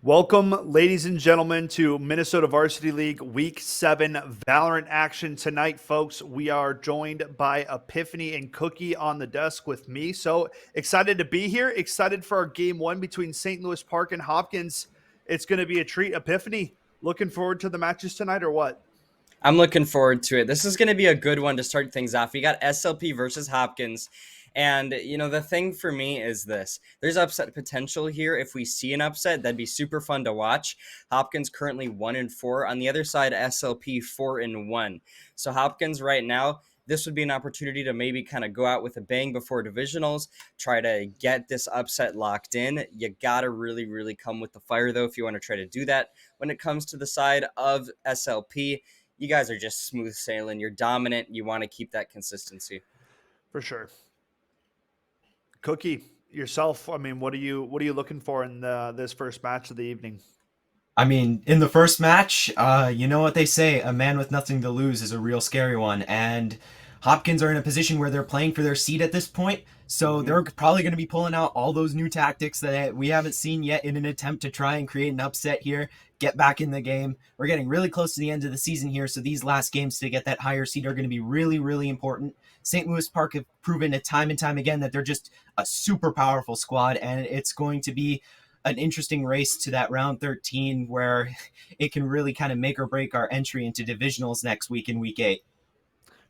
Welcome, ladies and gentlemen, to Minnesota Varsity League Week 7 Valorant action tonight, folks. We are joined by Epiphany and Cookie on the desk with me. So excited to be here. Excited for our game one between St. Louis Park and Hopkins. It's going to be a treat. Epiphany, looking forward to the matches tonight or what? I'm looking forward to it. This is going to be a good one to start things off. We got SLP versus Hopkins. And, the thing for me is this. There's upset potential here. If we see an upset, that'd be super fun to watch. Hopkins currently 1-4. On the other side, SLP 4-1. So Hopkins right now, this would be an opportunity to maybe kind of go out with a bang before divisionals, try to get this upset locked in. You got to really, really come with the fire, though, if you want to try to do that. When it comes to the side of SLP, you guys are just smooth sailing. You're dominant. You want to keep that consistency. For sure. Cookie, yourself, what are you looking for in this first match of the evening? I mean, in the first match, you know what they say, a man with nothing to lose is a real scary one. And Hopkins are in a position where they're playing for their seat at this point. So they're probably going to be pulling out all those new tactics that we haven't seen yet in an attempt to try and create an upset here, get back in the game. We're getting really close to the end of the season here. So these last games to get that higher seed are going to be really, really important. St. Louis Park have proven it time and time again that they're just a super powerful squad. And it's going to be an interesting race to that round 13 where it can really kind of make or break our entry into divisionals next week in week 8.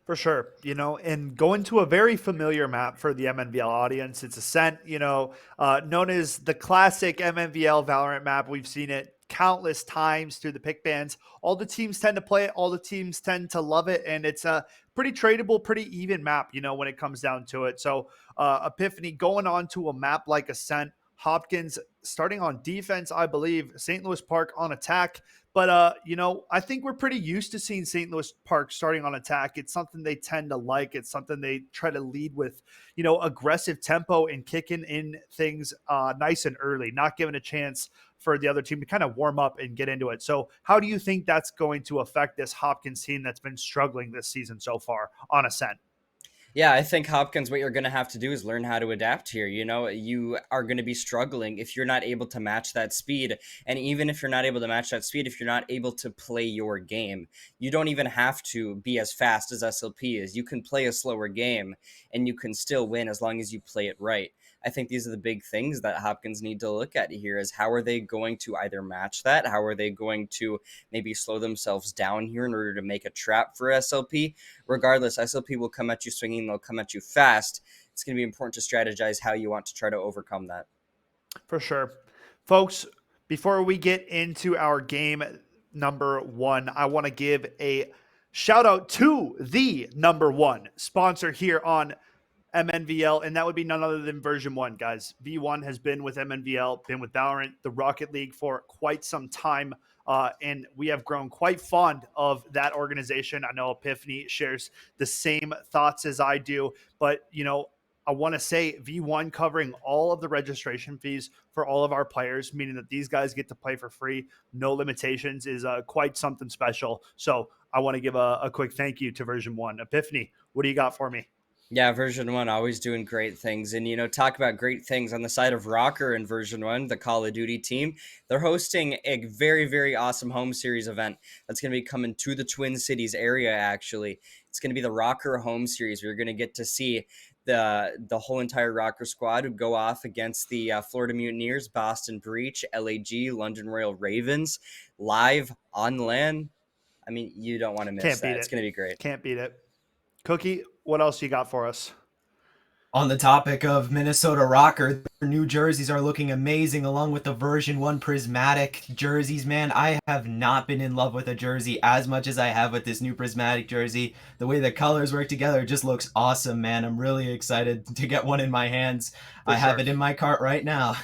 For sure, and going to a very familiar map for the Mnvl audience. It's Ascent, known as the classic Mnvl Valorant map. We've seen it countless times through the pick bans. All the teams tend to play it. All the teams tend to love it. And it's a pretty tradable, pretty even map, when it comes down to it. So Epiphany going on to a map like Ascent, Hopkins starting on defense, I believe, St. Louis Park on attack. But, I think we're pretty used to seeing St. Louis Park starting on attack. It's something they tend to like. It's something they try to lead with, aggressive tempo and kicking in things nice and early, not giving a chance for the other team to kind of warm up and get into it. So how do you think that's going to affect this Hopkins team that's been struggling this season so far on Ascent? Yeah, I think Hopkins, what you're going to have to do is learn how to adapt here. You are going to be struggling if you're not able to match that speed. And even if you're not able to match that speed, if you're not able to play your game, you don't even have to be as fast as SLP is. You can play a slower game and you can still win as long as you play it right. I think these are the big things that Hopkins need to look at here is how are they going to either match that? How are they going to maybe slow themselves down here in order to make a trap for SLP? Regardless, SLP will come at you swinging. They'll come at you fast. It's going to be important to strategize how you want to try to overcome that. For sure. Folks, before we get into our game number one, I want to give a shout out to the number one sponsor here on Mnvl, and that would be none other than VERSION1, guys. V1 has been with Mnvl, been with Valorant, the Rocket League for quite some time, and we have grown quite fond of that organization. I know Epiphany shares the same thoughts as I do, but, I want to say V1 covering all of the registration fees for all of our players, meaning that these guys get to play for free, no limitations, is quite something special. So I want to give a quick thank you to VERSION1. Epiphany, what do you got for me? Yeah, VERSION1 always doing great things. And, talk about great things on the side of Rocker and VERSION1, the Call of Duty team. They're hosting a very, very awesome home series event that's going to be coming to the Twin Cities area, actually. It's going to be the Rocker home series. We're going to get to see the whole entire Rocker squad go off against the Florida Mutineers, Boston Breach, LAG, London Royal Ravens, live on LAN. I mean, you don't want to miss Can't that. beat It's it. going to be great. Can't beat it. Cookie, what else you got for us? On the topic of Minnesota Rocker, their new jerseys are looking amazing along with the VERSION1 prismatic jerseys, man. I have not been in love with a jersey as much as I have with this new prismatic jersey. The way the colors work together just looks awesome, man. I'm really excited to get one in my hands. I have it in my cart right now.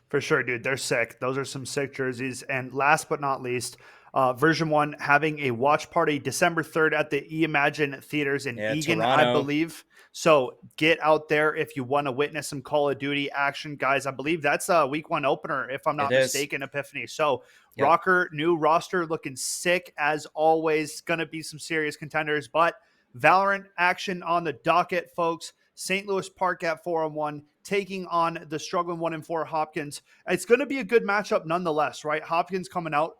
For sure, dude. They're sick. Those are some sick jerseys. And last but not least, VERSION1 having a watch party December 3rd at the Imagine Theaters in Eagan, Toronto. I believe. So get out there if you want to witness some Call of Duty action, guys. I believe that's a week one opener, if I'm not mistaken, Epiphany. So Rocker, new roster looking sick as always. Going to be some serious contenders, but Valorant action on the docket, folks. St. Louis Park at 4-1, taking on the struggling 1-4 Hopkins. It's going to be a good matchup nonetheless, right? Hopkins coming out,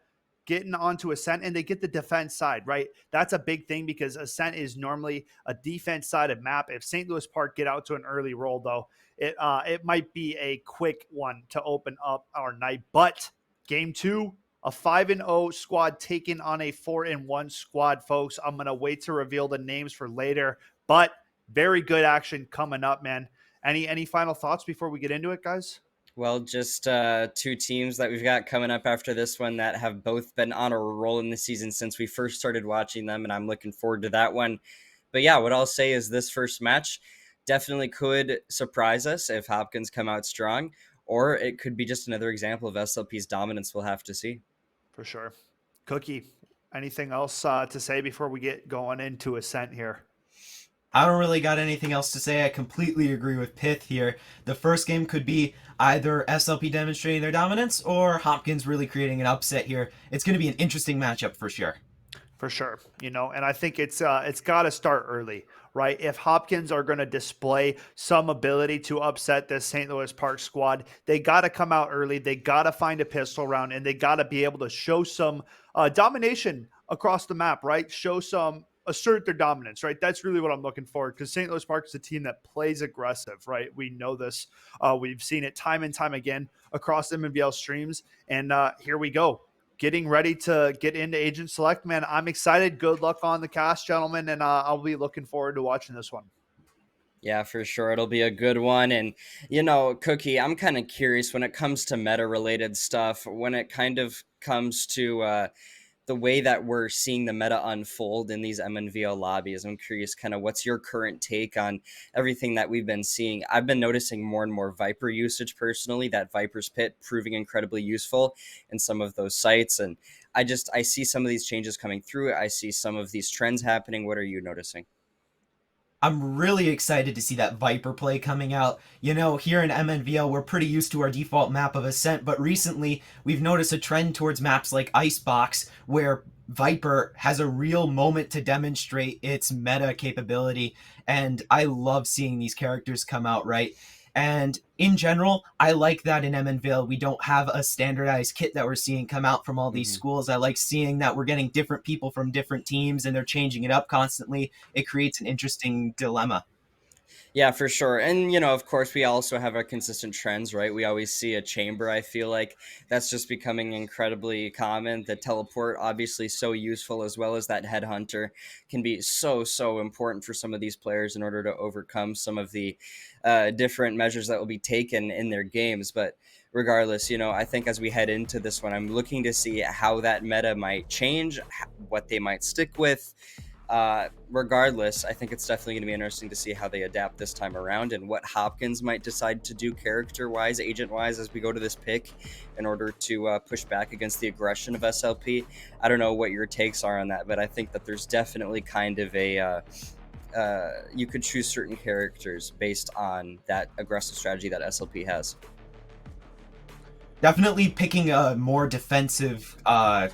getting onto Ascent, and they get the defense side, right? That's a big thing because Ascent is normally a defense side of map. If St. Louis Park get out to an early roll, though, it might be a quick one to open up our night. But game 2, a 5-0 squad taking on a 4-1 squad, folks. I'm going to wait to reveal the names for later, but very good action coming up, man. Any final thoughts before we get into it, guys? Well, just 2 teams that we've got coming up after this one that have both been on a roll in the season since we first started watching them, and I'm looking forward to that one. But yeah, what I'll say is this first match definitely could surprise us if Hopkins come out strong, or it could be just another example of SLP's dominance. We'll have to see. For sure. Cookie, anything else to say before we get going into Ascent here? I don't really got anything else to say. I completely agree with Pith here. The first game could be either SLP demonstrating their dominance or Hopkins really creating an upset here. It's going to be an interesting matchup for sure. For sure, and I think it's got to start early, right? If Hopkins are going to display some ability to upset this St. Louis Park squad, they got to come out early. They got to find a pistol round, and they got to be able to show some domination across the map, right? Assert their dominance, right? That's really what I'm looking for, because St. Louis Park is a team that plays aggressive, right? We know this. We've seen it time and time again across Mnvl streams, and here we go. Getting ready to get into Agent Select, man. I'm excited. Good luck on the cast, gentlemen, and I'll be looking forward to watching this one. Yeah, for sure. It'll be a good one. And, Cookie, I'm kind of curious when it comes to meta-related stuff, when it kind of comes to the way that we're seeing the meta unfold in these MNVL lobbies. I'm curious kind of what's your current take on everything that we've been seeing. I've been noticing more and more Viper usage personally, that Viper's Pit proving incredibly useful in some of those sites. And I see some of these changes coming through. I see some of these trends happening. What are you noticing? I'm really excited to see that Viper play coming out. Here in MNVL, we're pretty used to our default map of Ascent, but recently we've noticed a trend towards maps like Icebox, where Viper has a real moment to demonstrate its meta capability, and I love seeing these characters come out, right? And in general, I like that in Mnvl we don't have a standardized kit that we're seeing come out from all these schools. I like seeing that we're getting different people from different teams and they're changing it up constantly. It creates an interesting dilemma. Yeah, for sure. And, of course, we also have our consistent trends, right? We always see a chamber, I feel like. That's just becoming incredibly common. The teleport, obviously, so useful, as well as that headhunter can be so, so important for some of these players in order to overcome some of the different measures that will be taken in their games. But regardless, I think as we head into this one, I'm looking to see how that meta might change, what they might stick with. Regardless, I think it's definitely going to be interesting to see how they adapt this time around and what Hopkins might decide to do character-wise, agent-wise, as we go to this pick in order to push back against the aggression of SLP. I don't know what your takes are on that, but I think that there's definitely kind of a you could choose certain characters based on that aggressive strategy that SLP has. Definitely picking a more defensive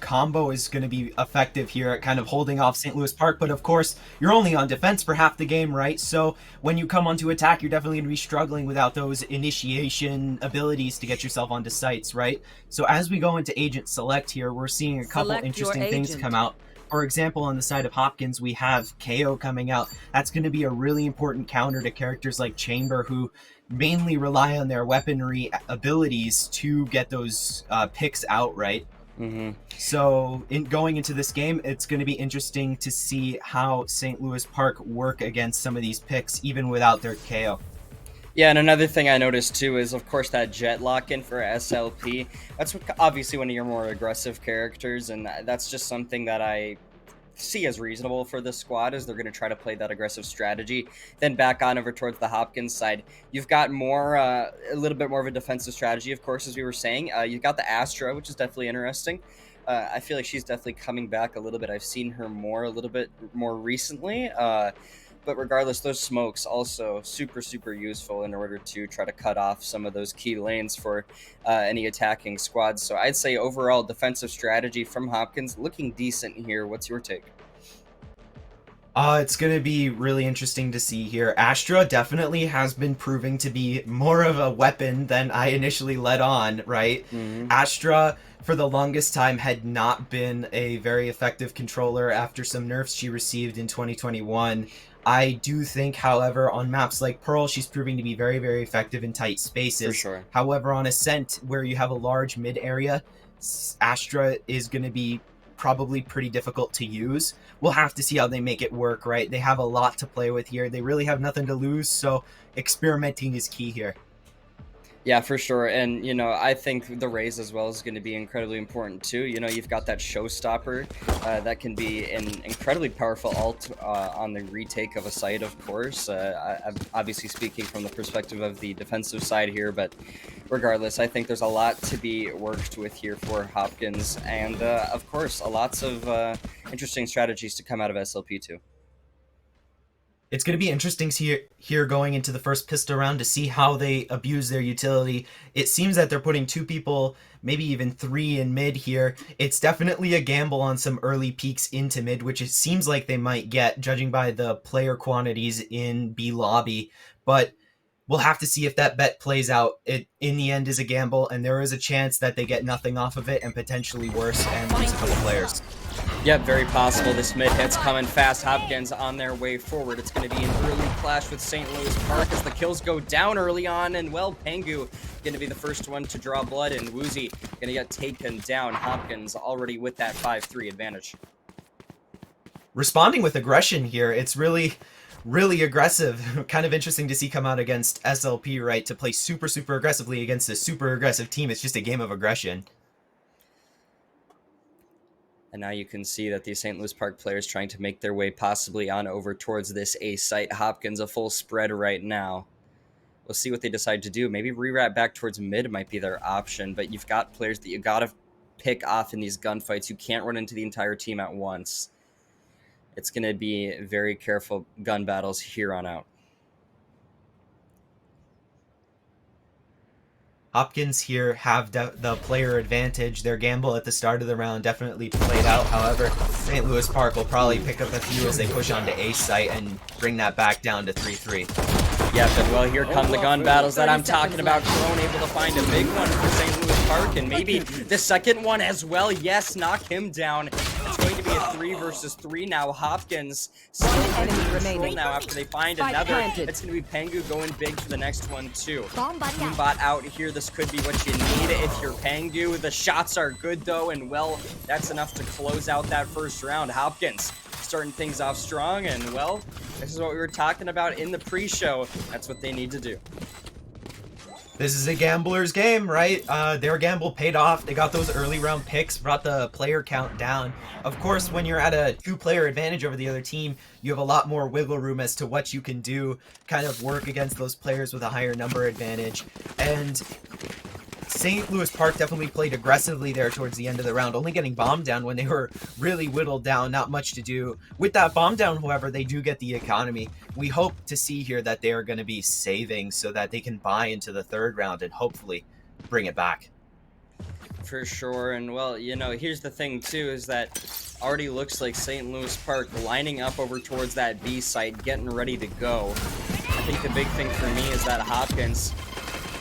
combo is going to be effective here at kind of holding off St. Louis Park. But of course, you're only on defense for half the game, right? So when you come onto attack, you're definitely going to be struggling without those initiation abilities to get yourself onto sites, right? So as we go into Agent Select here, we're seeing a couple interesting things come out. For example, on the side of Hopkins, we have KO coming out. That's going to be a really important counter to characters like Chamber, who mainly rely on their weaponry abilities to get those picks out, right? So in going into this game, it's going to be interesting to see how St. Louis Park work against some of these picks, even without their KO. Yeah, and another thing I noticed too is, of course, that jet lock-in for SLP. That's obviously one of your more aggressive characters, and that's just something that I see as reasonable for the squad, as they're going to try to play that aggressive strategy. Then back on over towards the Hopkins side, you've got more, a little bit more of a defensive strategy, of course, as we were saying. You've got the Astra, which is definitely interesting. I feel like she's definitely coming back a little bit. I've seen her a little bit more recently. But regardless, those smokes also super, super useful in order to try to cut off some of those key lanes for any attacking squads. So I'd say overall defensive strategy from Hopkins looking decent here. What's your take? It's going to be really interesting to see here. Astra definitely has been proving to be more of a weapon than I initially let on, right? Mhm. Astra, for the longest time, had not been a very effective controller after some nerfs she received in 2021. I do think, however, on maps like Pearl, she's proving to be very, very effective in tight For spaces. sure. However, on Ascent, where you have a large mid area, Astra is going to be probably pretty difficult to use. We'll have to see how they make it work, right? They have a lot to play with here. They really have nothing to lose, so experimenting is key here. Yeah, for sure. And, I think the raise as well is going to be incredibly important too. You've got that showstopper that can be an incredibly powerful ult on the retake of a site, of course. I'm obviously speaking from the perspective of the defensive side here, but regardless, I think there's a lot to be worked with here for Hopkins. And, of course, lots of interesting strategies to come out of SLP too. It's going to be interesting here going into the first pistol round to see how they abuse their utility. It seems that they're putting 2 people, maybe even 3 in mid here. It's definitely a gamble on some early peeks into mid, which it seems like they might get, judging by the player quantities in B lobby. But we'll have to see if that bet plays out. It, in the end, is a gamble, and there is a chance that they get nothing off of it and potentially worse and lose a couple players. Yep, very possible. This mid hit's coming fast. Hopkins on their way forward. It's going to be an early clash with St. Louis Park as the kills go down early on. And, well, Pengu going to be the first one to draw blood, and Woozy going to get taken down. Hopkins already with that 5-3 advantage. Responding with aggression here, it's really aggressive. Kind of interesting to see come out against SLP, right? To play super aggressively against a super aggressive team. It's just a game of aggression. And now you can see that the St. Louis Park players trying to make their way possibly on over towards this A site. Hopkins a full spread right now. We'll see what they decide to do. Maybe rewrap back towards mid might be their option, but you've got players that you got to pick off in these gunfights. You can't run into the entire team at once. It's going to be very careful gun battles here on out. Hopkins here have the player advantage. Their gamble at the start of the round definitely played out. However, St. Louis Park will probably pick up a few as they push on to ace site and bring that back down to 3-3. Yep, and well, here come the gun battles that I'm talking about. Crone able to find a big one for St. Louis Park, and maybe the second one as well. Yes, knock him down. It's going to be a 3 versus 3 now. Hopkins still in control now after they find another. It's going to be Pengu going big for the next one too. Boombot out here. This could be what you need if you're Pengu. The shots are good though, and well, that's enough to close out that first round. Hopkins starting things off strong, and well, this is what we were talking about in the pre-show. That's what they need to do. This is a gambler's game, right? Their gamble paid off. They got those early round picks, brought the player count down. Of course, when you're at a 2-player advantage over the other team, you have a lot more wiggle room as to what you can do, kind of work against those players with a higher number advantage. And St. Louis Park definitely played aggressively there towards the end of the round, only getting bombed down when they were really whittled down, not much to do. With that bomb down, however, they do get the economy. We hope to see here that they are going to be saving so that they can buy into the third round and hopefully bring it back. For sure, and well, here's the thing too, is that already looks like St. Louis Park lining up over towards that B site, getting ready to go. I think the big thing for me is that Hopkins,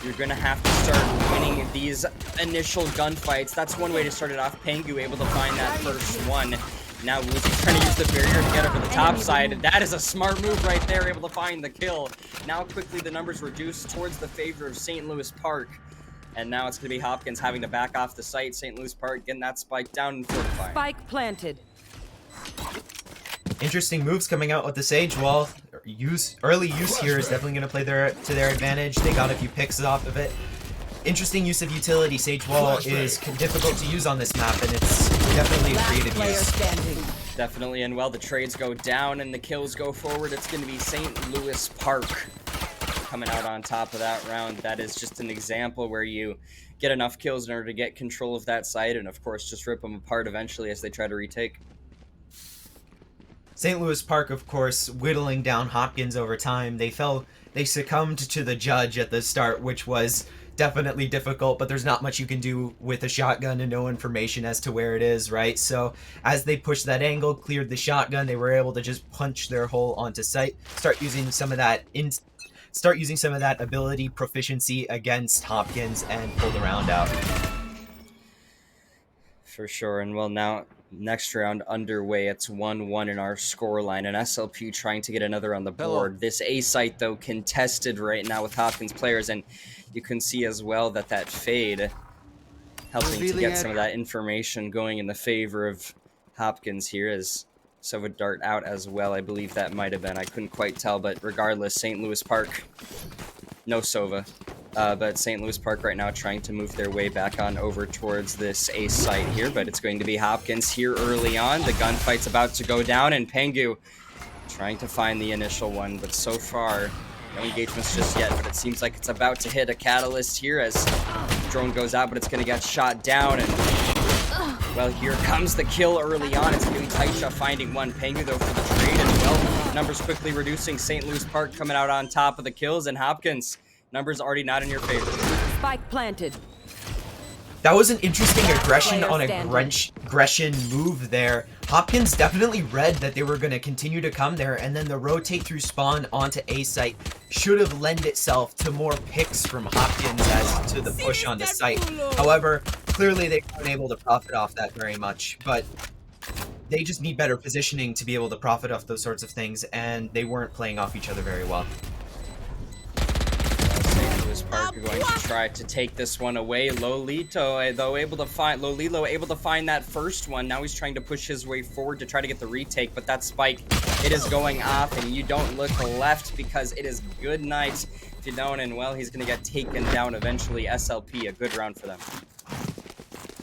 you're going to have to start winning these initial gunfights. That's one way to start it off. Pengu able to find that first one. Now Woozy's trying to use the barrier to get over the top side. That is a smart move right there, able to find the kill. Now quickly the numbers reduce towards the favor of St. Louis Park. And now it's going to be Hopkins having to back off the site. St. Louis Park getting that spike down and fortifying. Spike planted. Interesting moves coming out with the Sage Wall. Early use here is definitely going to play to their advantage. They got a few picks off of it. Interesting use of utility. Sage Wall is difficult to use on this map, and it's definitely a creative use. Definitely, and well, the trades go down and the kills go forward. It's going to be St. Louis Park coming out on top of that round. That is just an example where you get enough kills in order to get control of that site, and of course just rip them apart eventually as they try to retake. St. Louis Park, of course, whittling down Hopkins over time. They succumbed to the judge at the start, which was definitely difficult, but there's not much you can do with a shotgun and no information as to where it is, right? So as they pushed that angle, cleared the shotgun, they were able to just punch their hole onto site, start using some of that ability proficiency against Hopkins and pull the round out. For sure. And well, now next round underway. It's 1-1 in our scoreline, and SLP trying to get another on the board. This A site, though, contested right now with Hopkins players, and you can see as well that that fade helping to get some of that information going in the favor of Hopkins here, as Sova Dart out as well. I believe that might have been. I couldn't quite tell, but regardless, St. Louis Park, no Sova. But St. Louis Park right now trying to move their way back on over towards this A site here, but it's going to be Hopkins here early on. The gunfight's about to go down, and Pengu trying to find the initial one, but so far, no engagements just yet, but it seems like it's about to hit a catalyst here as drone goes out, but it's going to get shot down, and well, here comes the kill early on. It's going to be Taisha finding one. Pengu, though, for the trade, and well, numbers quickly reducing. St. Louis Park coming out on top of the kills, and Hopkins, numbers already not in your favor. Spike planted. That was an interesting aggression on aggression move there. Hopkins definitely read that they were going to continue to come there, and then the rotate through spawn onto A site should have lent itself to more picks from Hopkins as to the push onto site. However, clearly they weren't able to profit off that very much, but they just need better positioning to be able to profit off those sorts of things, and they weren't playing off each other very well. Park are going to try to take this one away. Lolito, though, able to find that first one. Now he's trying to push his way forward to try to get the retake, but that spike, it is going off, and you don't look left because it is good night if you don't, and well, he's going to get taken down eventually. SLP, a good round for them.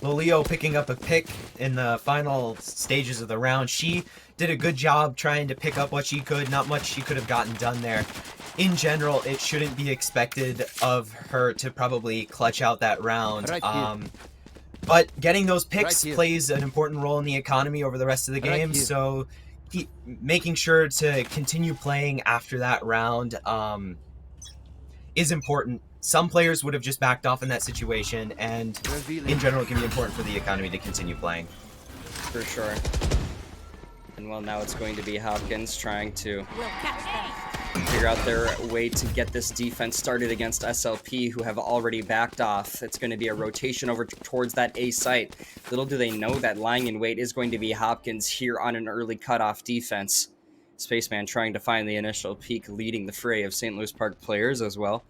Lolio picking up a pick in the final stages of the round. She did a good job trying to pick up what she could. Not much she could have gotten done there. In general, it shouldn't be expected of her to probably clutch out that round. But getting those picks plays an important role in the economy over the rest of the game. So making sure to continue playing after that round is important. Some players would have just backed off in that situation, and in general, it can be important for the economy to continue playing. For sure. And well, now it's going to be Hopkins trying to figure out their way to get this defense started against SLP, who have already backed off. It's going to be a rotation over towards that A site. Little do they know that lying in wait is going to be Hopkins here on an early cutoff defense. Spaceman trying to find the initial peak, leading the fray of St. Louis Park players as well.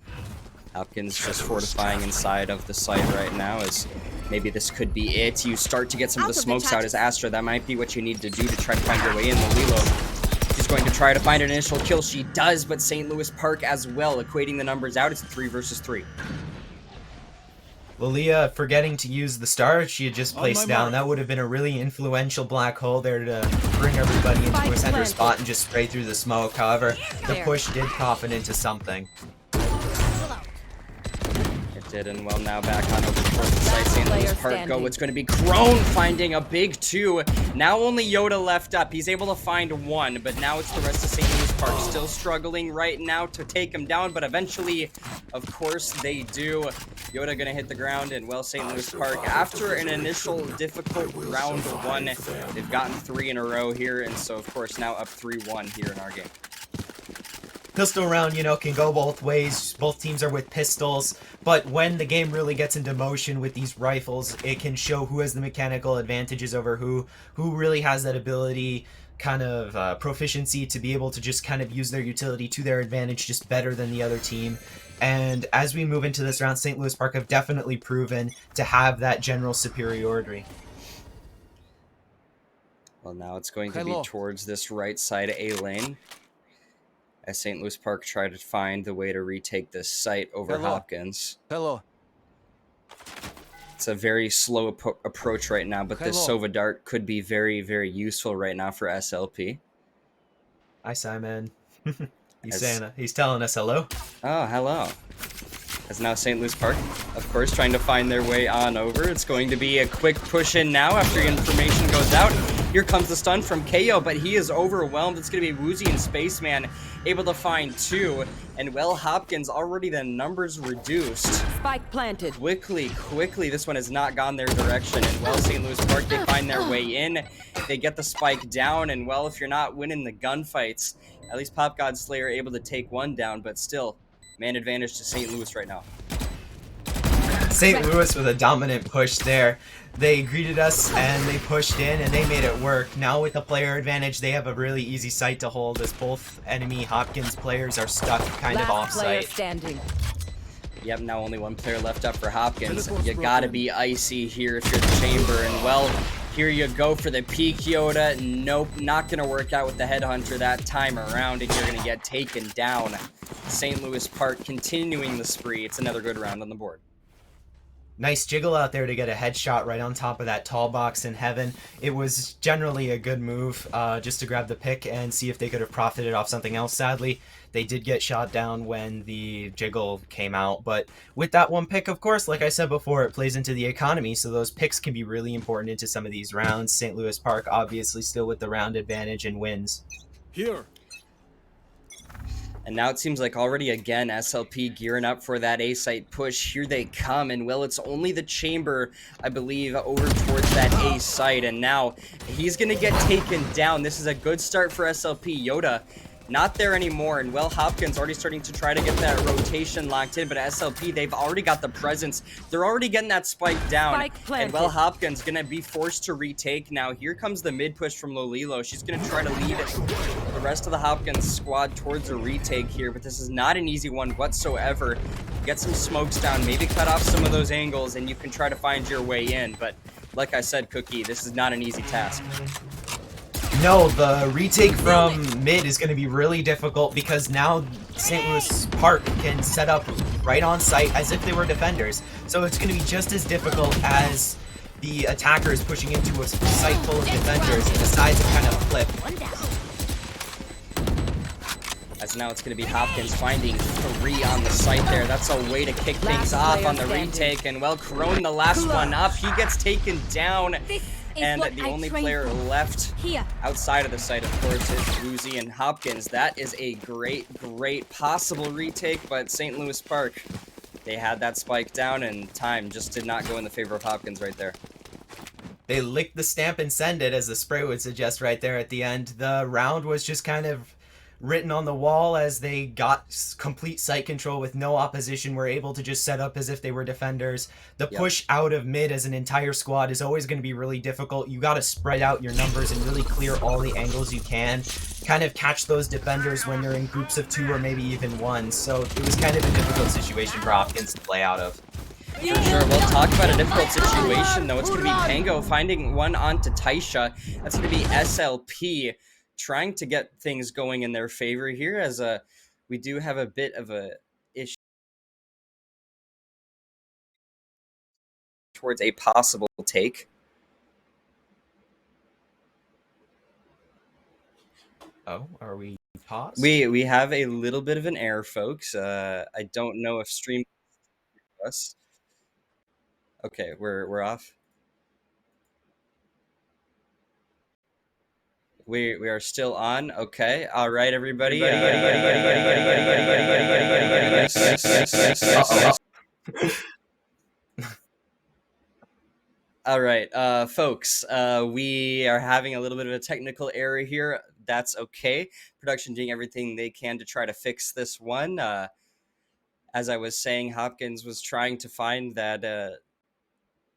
Hopkins just fortifying inside of the site right now, as maybe this could be it. You start to get some of the smokes out as Astra. That might be what you need to do to try to find your way in. The Lilo, she's going to try to find an initial kill. She does, but St. Louis Park as well, equating the numbers out. It's 3 versus 3. Lilia forgetting to use the star she had just placed down. That would have been a really influential black hole there to bring everybody into a center spot and just spray through the smoke. However, the push did coffin into something. It did, and well, now back on over towards the site. St. Louis Park go. It's going to be Crone finding a big 2. Now only Yoda left up. He's able to find 1, but now it's the rest of St. Louis Park still struggling right now to take him down, but eventually, of course, they do. Yoda going to hit the ground, and well, St. Louis Park, after an initial difficult round 1, they've gotten 3 in a row here, and so, of course, now up 3-1 here in our game. Pistol round, you know, can go both ways. Both teams are with pistols, but when the game really gets into motion with these rifles, it can show who has the mechanical advantages over who really has that ability, kind of proficiency to be able to just kind of use their utility to their advantage just better than the other team. And as we move into this round, St. Louis Park have definitely proven to have that general superiority. Well, now it's going to be towards this right side A lane, as St. Louis Park try to find the way to retake this site over Hopkins. It's a very slow approach right now, but this Sova Dart could be very, very useful right now for SLP. Hi, Simon. He's telling us hello. Oh, hello. As now St. Louis Park, of course, trying to find their way on over. It's going to be a quick push in now after information goes out. Here comes the stun from KO, but he is overwhelmed. It's going to be Woozy and Spaceman able to find 2. And well, Hopkins already the numbers reduced. Spike planted. Quickly, this one has not gone their direction. And well, St. Louis Park, they find their way in. They get the spike down. And well, if you're not winning the gunfights, at least Pop God Slayer able to take one down, but still, man advantage to St. Louis right now. St. Louis with a dominant push there. They greeted us and they pushed in and they made it work. Now with the player advantage, they have a really easy site to hold as both enemy Hopkins players are stuck kind of off player site. standing. Yep, now only one player left up for Hopkins. You gotta be icy here if you're the chamber. And well, here you go for the peak, Yoda. Nope, not gonna work out with the headhunter that time around, and you're gonna get taken down. St. Louis Park continuing the spree. It's another good round on the board. Nice jiggle out there to get a headshot right on top of that tall box in heaven. It was generally a good move just to grab the pick and see if they could have profited off something else. Sadly, they did get shot down when the jiggle came out. But with that one pick, of course, like I said before, it plays into the economy. So those picks can be really important into some of these rounds. St. Louis Park obviously still with the round advantage and wins. Here. And now it seems like already again SLP gearing up for that A site push. Here they come, and well, it's only the chamber, I believe, over towards that A site, and now he's gonna get taken down. This is a good start for SLP. Yoda not there anymore, and well, Hopkins already starting to try to get that rotation locked in, but SLP, they've already got the presence. They're already getting that spike down, and well, Hopkins gonna be forced to retake now. Here comes the mid push from Lolilo. She's gonna try to lead the rest of the Hopkins squad towards a retake here, but this is not an easy one whatsoever. Get some smokes down, maybe cut off some of those angles, and you can try to find your way in, but like I said, Cookie, this is not an easy task. No, the retake from mid is going to be really difficult because now St. Louis Park can set up right on site as if they were defenders. So it's going to be just as difficult as the attackers pushing into a site full of defenders, and the sides are kind of flip. As now it's going to be Hopkins finding 3 on the site there. That's a way to kick things off on the retake. And well, Crone, the last one up, he gets taken down. And the only player left outside of the site, of course, is Woozy and Hopkins. That is a great possible retake, but St. Louis Park, they had that spike down, and time just did not go in the favor of Hopkins right there. They licked the stamp and send it, as the spray would suggest right there at the end. The round was just kind of written on the wall as they got complete site control with no opposition, were able to just set up as if they were defenders. The push out of mid as an entire squad is always going to be really difficult. You got to spread out your numbers and really clear all the angles you can. Kind of catch those defenders when they're in groups of 2 or maybe even 1. So it was kind of a difficult situation for Hopkins to play out of. For sure. We'll talk about a difficult situation, though. It's going to be Pango finding one onto Taisha. That's going to be SLP trying to get things going in their favor here, as we do have a bit of a issue towards a possible take. Oh, are we paused? We have a little bit of an error, folks. I don't know if stream us. Okay, we're off. We are still on. Okay. All right, everybody. All right, folks. We are having a little bit of a technical error here. That's okay. Production doing everything they can to try to fix this one. As I was saying, Hopkins was trying to find that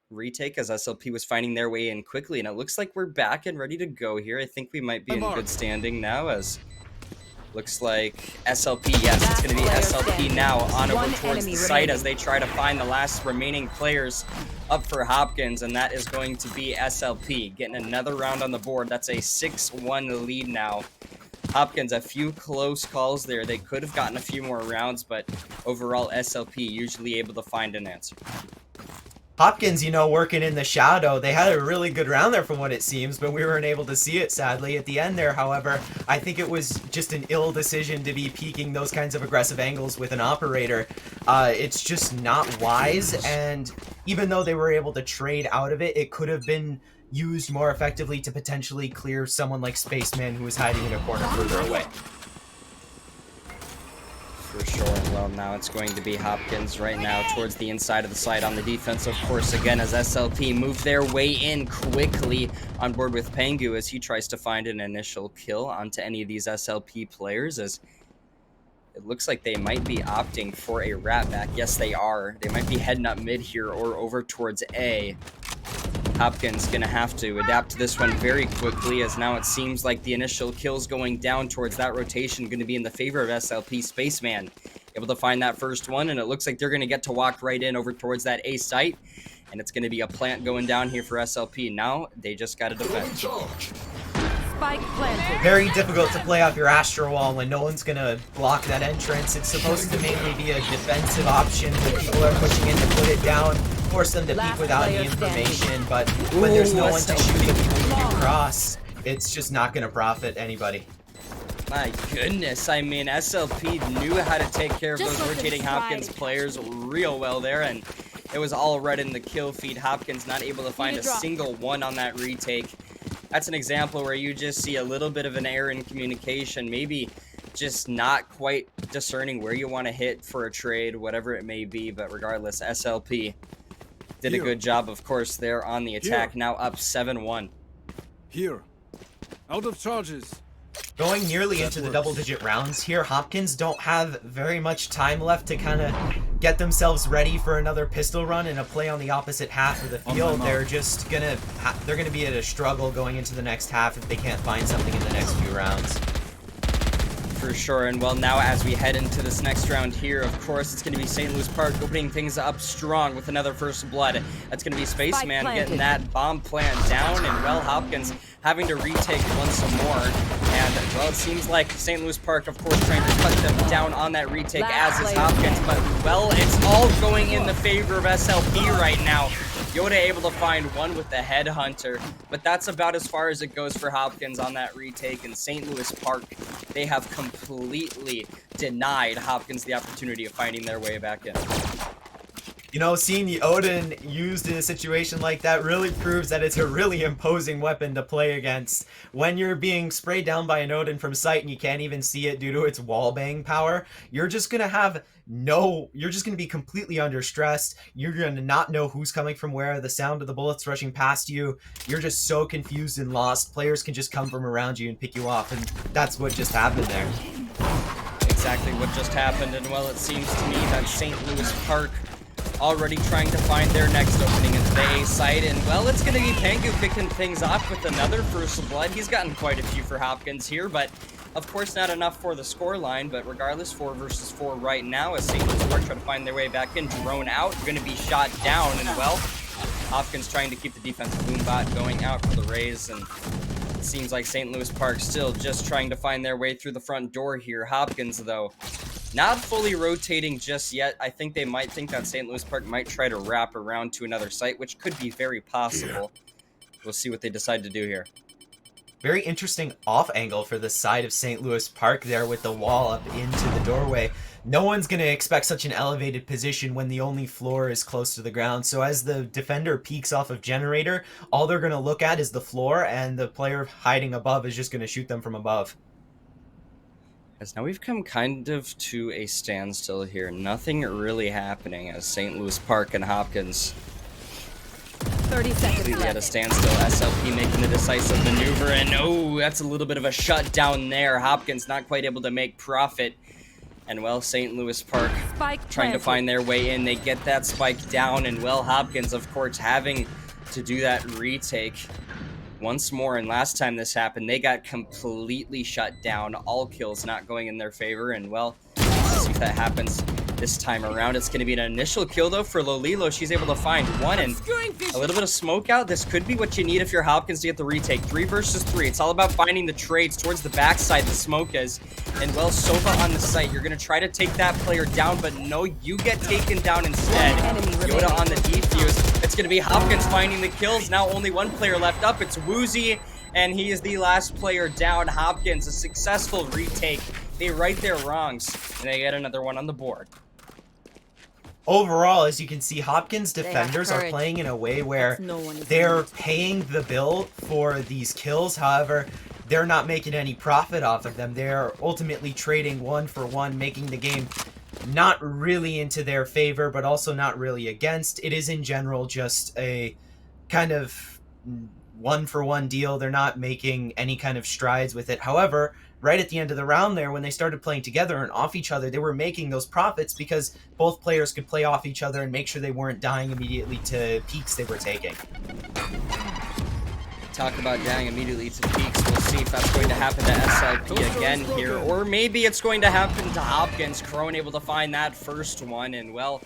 retake as SLP was finding their way in quickly, and it looks like we're back and ready to go here. I think we might be in good standing now, as looks like SLP, yes, it's going to be SLP now on over towards the site as they try to find the last remaining players up for Hopkins, and that is going to be SLP getting another round on the board. That's a 6-1 lead now. Hopkins, a few close calls there. They could have gotten a few more rounds, but overall SLP usually able to find an answer. Hopkins, you know, working in the shadow. They had a really good round there from what it seems, but we weren't able to see it, sadly. At the end there, however, I think it was just an ill decision to be peeking those kinds of aggressive angles with an operator. It's just not wise, and even though they were able to trade out of it, it could have been used more effectively to potentially clear someone like Spaceman who is hiding in a corner further away. For sure. Well, now it's going to be Hopkins right now towards the inside of the site on the defense, of course, again, as SLP move their way in quickly on board with Pengu as he tries to find an initial kill onto any of these SLP players, as it looks like they might be opting for a rat back. Yes, they are. They might be heading up mid here or over towards A. Hopkins gonna have to adapt to this one very quickly, as now it seems like the initial kills going down towards that rotation gonna be in the favor of SLP. Spaceman able to find that first one, and it looks like they're gonna get to walk right in over towards that A site, and it's gonna be a plant going down here for SLP. Now they just gotta defend. Spike planted. Very difficult to play off your Astro Wall when no one's gonna block that entrance. It's supposed to mainly be a defensive option when people are pushing in to put it down, force them to peek without any information, but when there's no one to shoot and people can cross, it's just not gonna profit anybody. My goodness, I mean, SLP knew how to take care of those rotating Hopkins players real well there, and it was all red in the kill feed. Hopkins not able to find a single one on that retake. That's an example where you just see a little bit of an error in communication, maybe just not quite discerning where you want to hit for a trade, whatever it may be, but regardless, SLP did a good job, of course, there on the attack, now up 7-1. Here. Out of charges. Going nearly into the double-digit rounds here, Hopkins don't have very much time left to kind of get themselves ready for another pistol run and a play on the opposite half of the field. They're just gonna be at a struggle going into the next half if they can't find something in the next few rounds. For sure, and well, now as we head into this next round here, of course, it's going to be St. Louis Park opening things up strong with another first blood. That's going to be Spaceman getting that bomb plant down, and well, Hopkins having to retake once more. And well, it seems like St. Louis Park, of course, trying to cut them down on that retake, as is Hopkins, but well, it's all going in the favor of SLP right now. Yoda able to find one with the headhunter, but that's about as far as it goes for Hopkins on that retake. In St. Louis Park, they have completely denied Hopkins the opportunity of finding their way back in. You know, seeing the Odin used in a situation like that really proves that it's a really imposing weapon to play against. When you're being sprayed down by an Odin from sight and you can't even see it due to its wallbang power, you're just gonna be completely under stress. You're gonna not know who's coming from where, the sound of the bullets rushing past you. You're just so confused and lost. Players can just come from around you and pick you off, and that's what just happened there. Exactly what just happened, and well, it seems to me that St. Louis Park already trying to find their next opening into the A site, and well, it's going to be Pengu picking things off with another first blood. He's gotten quite a few for Hopkins here, but of course not enough for the scoreline, but regardless, 4 versus 4 right now as St. Louis Park trying to find their way back in. Drone out, going to be shot down, and well, Hopkins trying to keep the defensive boombot going out for the raise, and it seems like St. Louis Park still just trying to find their way through the front door here. Hopkins, though, not fully rotating just yet. I think they might think that St. Louis Park might try to wrap around to another site, which could be very possible. We'll see what they decide to do here. Very interesting off angle for the side of St. Louis Park there with the wall up into the doorway. No one's going to expect such an elevated position when the only floor is close to the ground. So as the defender peeks off of generator, all they're going to look at is the floor, and the player hiding above is just going to shoot them from above. As now we've come kind of to a standstill here. Nothing really happening as St. Louis Park and Hopkins 30 seconds completely at a standstill. SLP making the decisive maneuver, and oh, that's a little bit of a shutdown there. Hopkins not quite able to make profit. And well, St. Louis Park trying to find their way in. They get that spike down, and well, Hopkins, of course, having to do that retake once more. And last time this happened, they got completely shut down. All kills not going in their favor, and well, let's see if that happens this time around. It's going to be an initial kill, though, for Lolilo. She's able to find one, and a little bit of smoke out. This could be what you need if you're Hopkins to get the retake. 3 versus 3. It's all about finding the trades towards the backside. The smoke is. And, well, Sova on the site. You're going to try to take that player down, but no, you get taken down instead. Yoda on the defuse. It's going to be Hopkins finding the kills. Now only one player left up. It's Woozy, and he is the last player down. Hopkins, a successful retake. They right their wrongs, and they get another one on the board. overall, as you can see, Hopkins have defenders are courage. playing in a way where No one is they're moved. paying the bill for these kills. However, they're not making any profit off of them. They're ultimately trading one for one, making the game not really into their favor, but also not really against. It is in general just a kind of one for one deal. They're not making any kind of strides with it. However, right at the end of the round there, when they started playing together and off each other, they were making those profits because both players could play off each other and make sure they weren't dying immediately to peaks they were taking. Talk about dying immediately to peaks. We'll see if that's going to happen to SLP again here, or maybe it's going to happen to Hopkins. Crone able to find that first one, and well,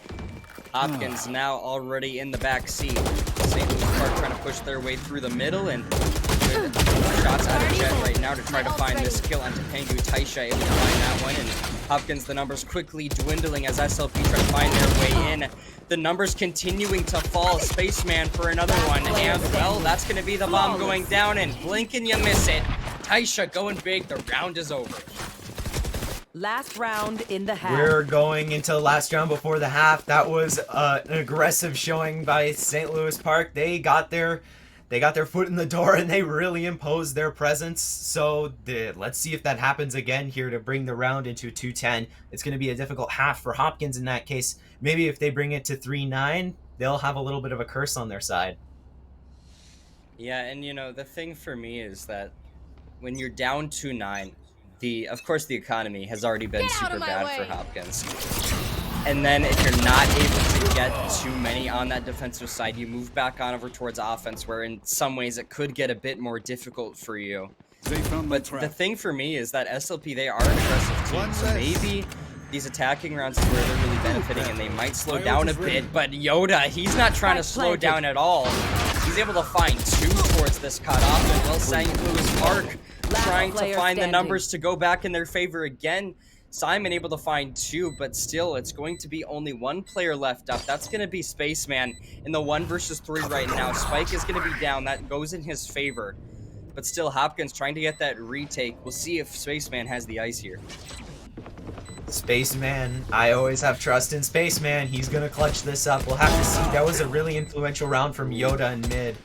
Hopkins now already in the back seat. St. Louis Park trying to push their way through the middle, and good shots out of Jet right now to try to find this kill on Topanga. Taisha able to find that one, and Hopkins, the numbers quickly dwindling as SLP try to find their way in. The numbers continuing to fall. Spaceman for another one, and well, that's going to be the bomb going down, and blink and you miss it. Taisha going big. The round is over. Last round in the half. We're going into the last round before the half. That was an aggressive showing by St. Louis Park. They got their foot in the door and they really imposed their presence. So let's see if that happens again here to bring the round into 2-10. It's going to be a difficult half for Hopkins in that case. Maybe if they bring it to 3-9, they'll have a little bit of a curse on their side. Yeah, and you know, the thing for me is that when you're down 2-9, of course the economy has already been super bad for Hopkins. And then if you're not able to get too many on that defensive side, you move back on over towards offense, where in some ways it could get a bit more difficult for you. But the thing for me is that SLP, they are an aggressive team, so maybe these attacking rounds is where they're really benefiting, and they might slow down a bit, but Yoda, he's not trying to slow down at all. He's able to find two towards this cutoff, and well, St. Louis Park trying to find the numbers to go back in their favor again. Simon able to find two, but still, it's going to be only one player left up. That's going to be Spaceman in the 1 versus 3 right now. Spike is going to be down. That goes in his favor. But still, Hopkins trying to get that retake. We'll see if Spaceman has the ice here. Spaceman, I always have trust in Spaceman. He's going to clutch this up. We'll have to see. That was a really influential round from Yoda in mid.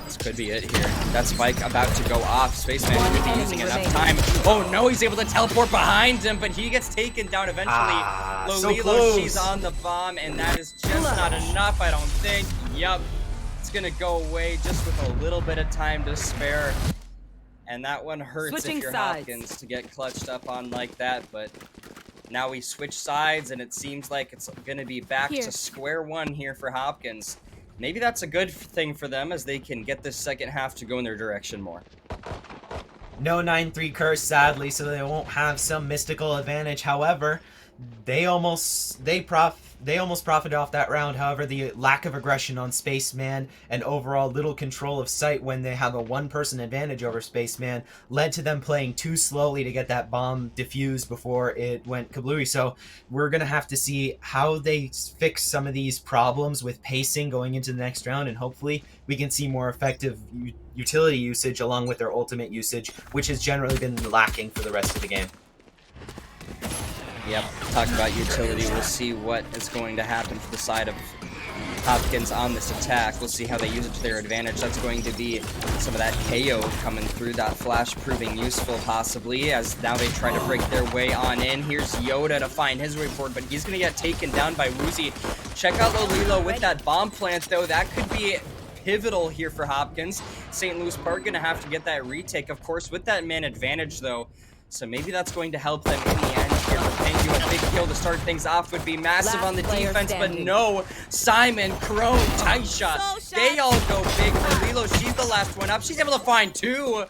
This could be it here. That Spike about to go off. Spaceman could be using enough time. Oh no, he's able to teleport behind him, but he gets taken down eventually. So Lolilo, close. she's on the bomb, and that is just not enough, I don't think. Yup. It's gonna go away just with a little bit of time to spare. And that one hurts Switching if you're sides. Hopkins to get clutched up on like that, but now we switch sides, and it seems like it's gonna be back to square one here for Hopkins. Maybe that's a good thing for them, as they can get this second half to go in their direction more. No 9-3 curse, sadly, so they won't have some mystical advantage. However, they almost profited off that round. However, the lack of aggression on Spaceman and overall little control of sight when they have a one-person advantage over Spaceman led to them playing too slowly to get that bomb diffused before it went kablooey. So we're going to have to see how they fix some of these problems with pacing going into the next round, and hopefully we can see more effective utility usage along with their ultimate usage, which has generally been lacking for the rest of the game. Yep, talk about utility. We'll see what is going to happen for the side of Hopkins on this attack. We'll see how they use it to their advantage. That's going to be some of that KO coming through, that flash proving useful possibly, as now they try to break their way on in. Here's Yoda to find his way forward, but he's going to get taken down by Woozy. Check out Lolilo with that bomb plant, though. That could be pivotal here for Hopkins. St. Louis Park going to have to get that retake, of course, with that man advantage, though. So maybe that's going to help them in the end here. Pengu, a big kill to start things off would be massive on the defense, but no. Simon, Crone, Taisha, they all go big. For Lilo, she's the last one up. She's able to find two,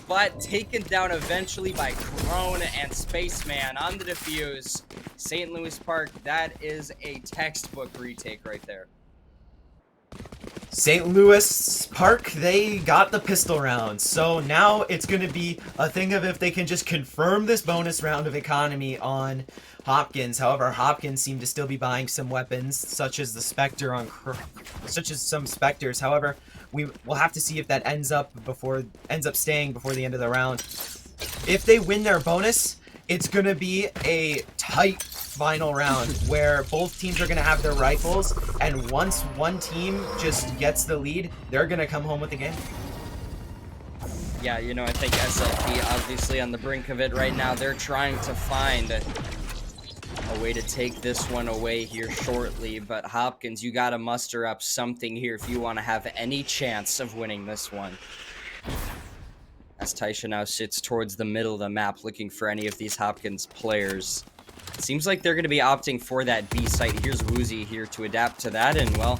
but taken down eventually by Crone and Spaceman on the defuse. St. Louis Park, that is a textbook retake right there. St. Louis Park, they got the pistol round, so now it's going to be a thing of if they can just confirm this bonus round of economy on Hopkins. However, Hopkins seemed to still be buying some weapons, such as the Spectre such as some Spectres. However, we'll have to see if that ends up staying before the end of the round. If they win their bonus, it's going to be a tight final round where both teams are going to have their rifles, and once one team just gets the lead, they're going to come home with the game. Yeah, you know, I think SLP obviously on the brink of it right now. They're trying to find a way to take this one away here shortly, but Hopkins, you got to muster up something here if you want to have any chance of winning this one. As Taisha now sits towards the middle of the map looking for any of these Hopkins players. It seems like they're going to be opting for that B site. Here's Woozy here to adapt to that, and well,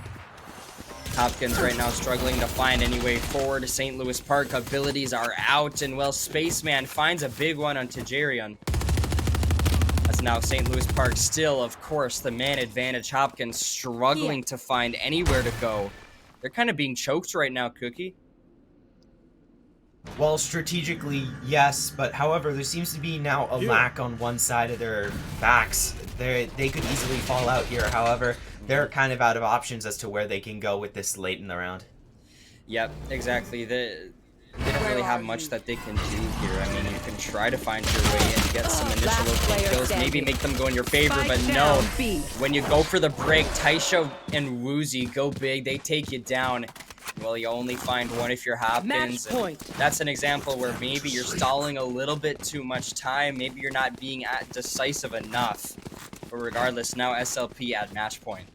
Hopkins right now struggling to find any way forward. St. Louis Park abilities are out, and well, Spaceman finds a big one on Tajarian. As now St. Louis Park still, of course, the man advantage. Hopkins struggling to find anywhere to go. They're kind of being choked right now, Cookie. Well, strategically, yes, but however, there seems to be now a lack on one side of their backs. They could easily fall out here. However, they're kind of out of options as to where they can go with this late in the round. Yep, exactly. They don't really have much that they can do here. I mean, you can try to find your way in, get some initial opening kills, maybe make them go in your favor, but no. When you go for the break, Taisha and Woozy go big. They take you down. Well, you only find one if you're Hopkins. That's an example where maybe you're stalling a little bit too much time. Maybe you're not being decisive enough. But regardless, now SLP at match point.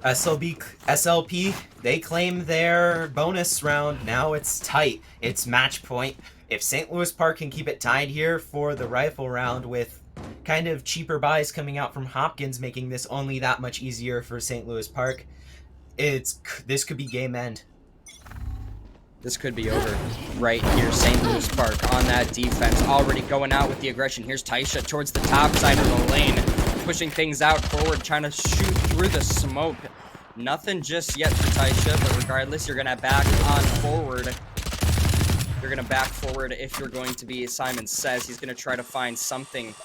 SLP, they claim their bonus round. Now it's tight. It's match point. If St. Louis Park can keep it tied here for the rifle round with kind of cheaper buys coming out from Hopkins, making this only that much easier for St. Louis Park, this could be game end. This could be over right here. St. Louis Park on that defense, already going out with the aggression. Here's Taisha towards the top side of the lane, pushing things out forward, trying to shoot through the smoke. Nothing just yet for Taisha, but regardless, you're gonna back on forward. You're gonna back forward if you're going to be, as Simon says, he's gonna try to find something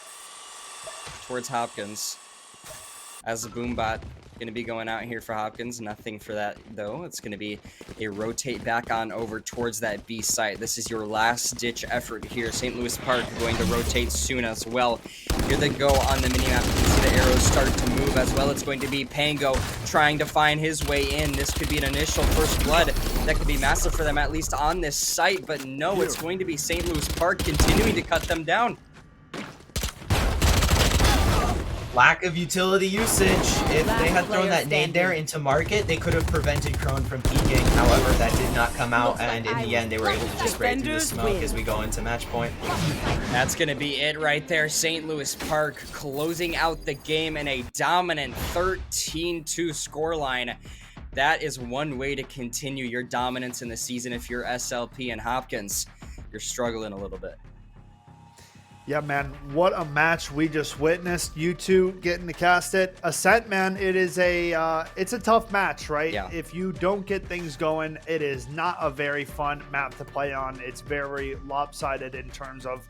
towards Hopkins. As a Boombot, gonna be going out here for Hopkins. Nothing for that though. It's gonna be a rotate back on over towards that B site. This is your last ditch effort here. St. Louis Park going to rotate soon as well. Here they go on the minimap. You can see the arrows start to move as well. It's going to be Pango trying to find his way in. This could be an initial first blood that could be massive for them, at least on this site, but no, it's going to be St. Louis Park continuing to cut them down. Lack of utility usage. If they had thrown that nade there into market, they could have prevented Crone from peeking. However, that did not come out, and in the end, they were able to just spray through the smoke as we go into match point. That's going to be it right there. St. Louis Park closing out the game in a dominant 13-2 scoreline. That is one way to continue your dominance in the season if you're SLP and Hopkins. You're struggling a little bit. Yeah, man, what a match we just witnessed. You two getting to cast it. Ascent, man, it's a tough match, right? Yeah. If you don't get things going, it is not a very fun map to play on. It's very lopsided in terms of,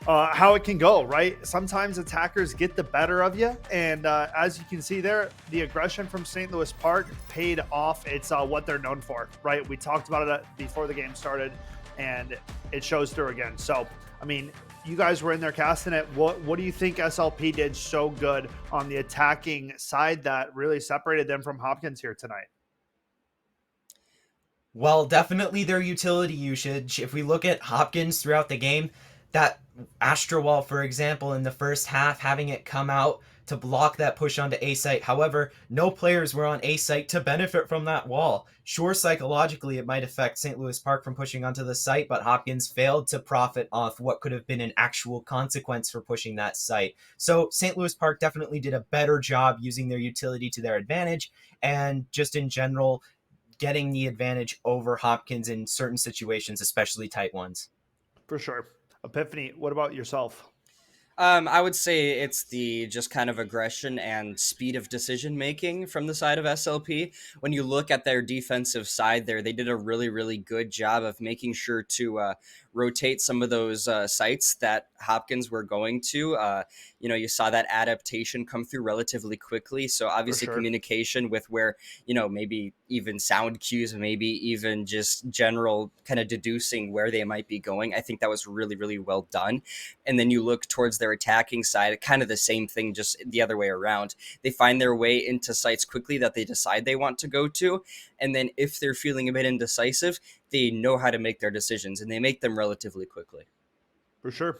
how it can go, right? Sometimes attackers get the better of you. And as you can see there, the aggression from St. Louis Park paid off. It's what they're known for, right? We talked about it before the game started, and it shows through again. So, I mean, you guys were in there casting it. What do you think SLP did so good on the attacking side that really separated them from Hopkins here tonight? Well, definitely their utility usage. If we look at Hopkins throughout the game, that Astra Wall, for example, in the first half, having it come out to block that push onto A site. However, no players were on A site to benefit from that wall. Sure, psychologically, it might affect St. Louis Park from pushing onto the site, but Hopkins failed to profit off what could have been an actual consequence for pushing that site. So St. Louis Park definitely did a better job using their utility to their advantage, and just in general, getting the advantage over Hopkins in certain situations, especially tight ones. For sure. Epiphany, what about yourself? I would say it's the just kind of aggression and speed of decision making from the side of SLP. When you look at their defensive side there, they did a really, really good job of making sure to rotate some of those sites that Hopkins were going to. You saw that adaptation come through relatively quickly. So obviously communication with where, maybe even sound cues, maybe even just general kind of deducing where they might be going. I think that was really, really well done. And then you look towards their attacking side, kind of the same thing, just the other way around. They find their way into sites quickly that they decide they want to go to, and then if they're feeling a bit indecisive, they know how to make their decisions, and they make them relatively quickly. For sure.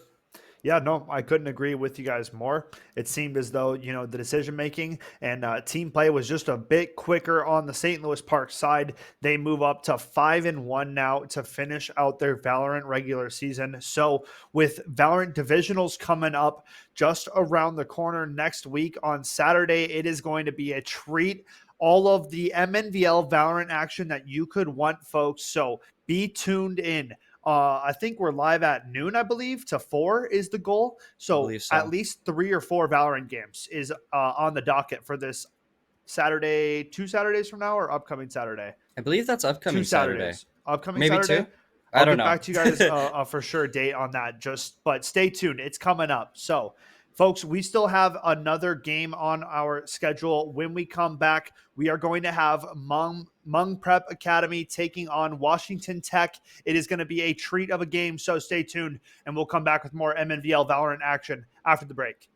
Yeah, no, I couldn't agree with you guys more. It seemed as though, the decision making and team play was just a bit quicker on the St. Louis Park side. They move up to 5-1 now to finish out their Valorant regular season. So, with Valorant divisionals coming up just around the corner next week on Saturday, it is going to be a treat. All of the MNVL Valorant action that you could want, folks. So, be tuned in. I think we're live at noon, I believe, to 4 is the goal. So believe so. at least 3 or 4 Valorant games is on the docket for this Saturday, 2 Saturdays from now, or upcoming Saturday? I believe that's upcoming 2 Saturday. Saturdays. Upcoming Maybe Saturday? 2? I don't Get know. back to you guys for sure date on that. But stay tuned. It's coming up. So, folks, we still have another game on our schedule. When we come back, we are going to have Hmong Prep Academy taking on Washington Tech. It is going to be a treat of a game, so stay tuned, and we'll come back with more MNVL Valorant action after the break.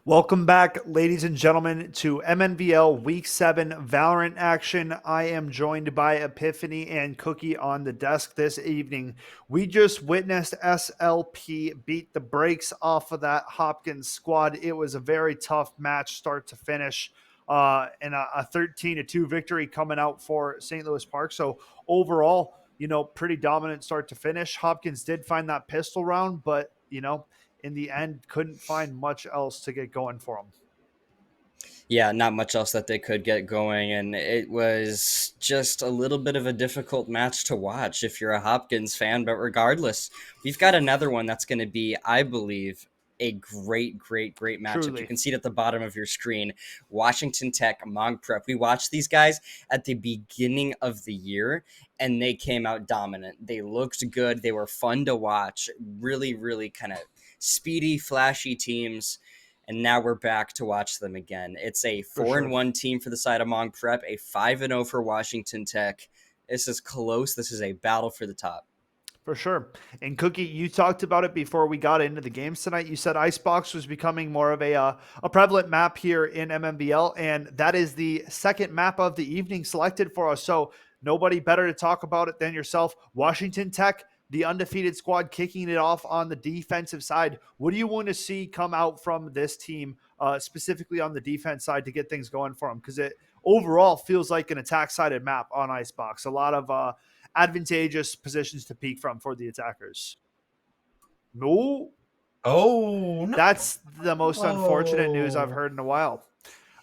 Welcome back, ladies and gentlemen, to MNVL Week 7 Valorant action. I am joined by Epiphany and Cookie on the desk this evening. We just witnessed SLP beat the brakes off of that Hopkins squad. It was a very tough match start to finish, and a 13-2 victory coming out for St. Louis Park. So overall, pretty dominant start to finish. Hopkins did find that pistol round, but, in the end, couldn't find much else to get going for them. Yeah, not much else that they could get going, and it was just a little bit of a difficult match to watch if you're a Hopkins fan. But regardless, we've got another one that's going to be, I believe, a great matchup. Truly. You can see it at the bottom of your screen. Washington Tech, Mong Prep. We watched these guys at the beginning of the year, and they came out dominant. They looked good. They were fun to watch. Really kind of speedy, flashy teams. And now we're back to watch them again. It's a 4-1 team for the side of Mong Prep, a 5-0 for Washington Tech. This is close. This is a battle for the top. For sure. And Cookie, you talked about it before we got into the games tonight. You said Icebox was becoming more of a prevalent map here in MMBL, and that is the second map of the evening selected for us. So nobody better to talk about it than yourself. Washington Tech, the undefeated squad, kicking it off on the defensive side. What do you want to see come out from this team, specifically on the defense side, to get things going for them? Because it overall feels like an attack-sided map on Icebox. A lot of advantageous positions to peek from for the attackers. No. Oh, no. That's the most unfortunate news I've heard in a while.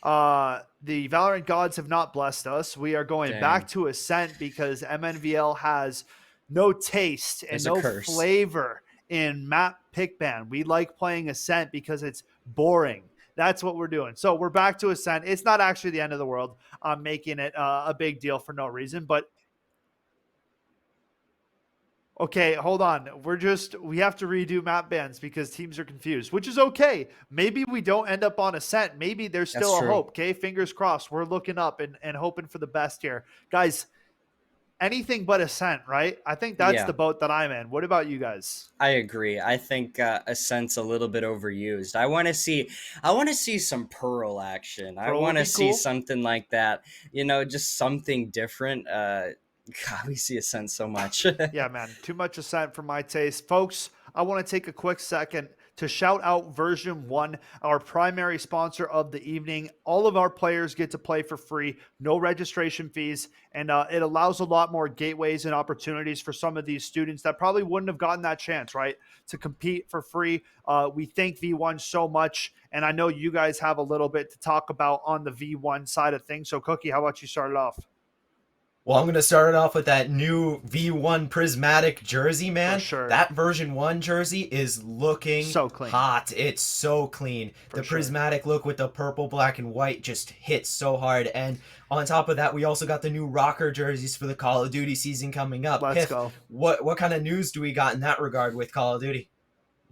The Valorant gods have not blessed us. We are going back to Ascent because MNVL has no taste and no flavor in map pick ban. We like playing Ascent because it's boring. That's what we're doing. So we're back to Ascent. It's not actually the end of the world. I'm making it a big deal for no reason, but okay, hold on. We have to redo map bans because teams are confused, which is okay. Maybe we don't end up on Ascent. Maybe there's still a hope. Okay, fingers crossed. We're looking up and hoping for the best here. Guys, anything but Ascent, right? I think that's the boat that I'm in. What about you guys? I agree. I think Ascent's a little bit overused. I want to see some Pearl action. I want to see something like that. Just something different. God, we see Ascent so much. Yeah, man. Too much Ascent for my taste. Folks, I want to take a quick second to shout out VERSION1, our primary sponsor of the evening. All of our players get to play for free, no registration fees, and it allows a lot more gateways and opportunities for some of these students that probably wouldn't have gotten that chance, right, to compete for free. We thank V1 so much, and I know you guys have a little bit to talk about on the V1 side of things. So, Cookie, how about you start it off? Well, I'm going to start it off with that new V1 prismatic jersey, man. For sure. That version 1 jersey is looking so clean. Hot. It's so clean. The prismatic look with the purple, black, and white just hits so hard. And on top of that, we also got the new rocker jerseys for the Call of Duty season coming up. Let's go. What kind of news do we got in that regard with Call of Duty?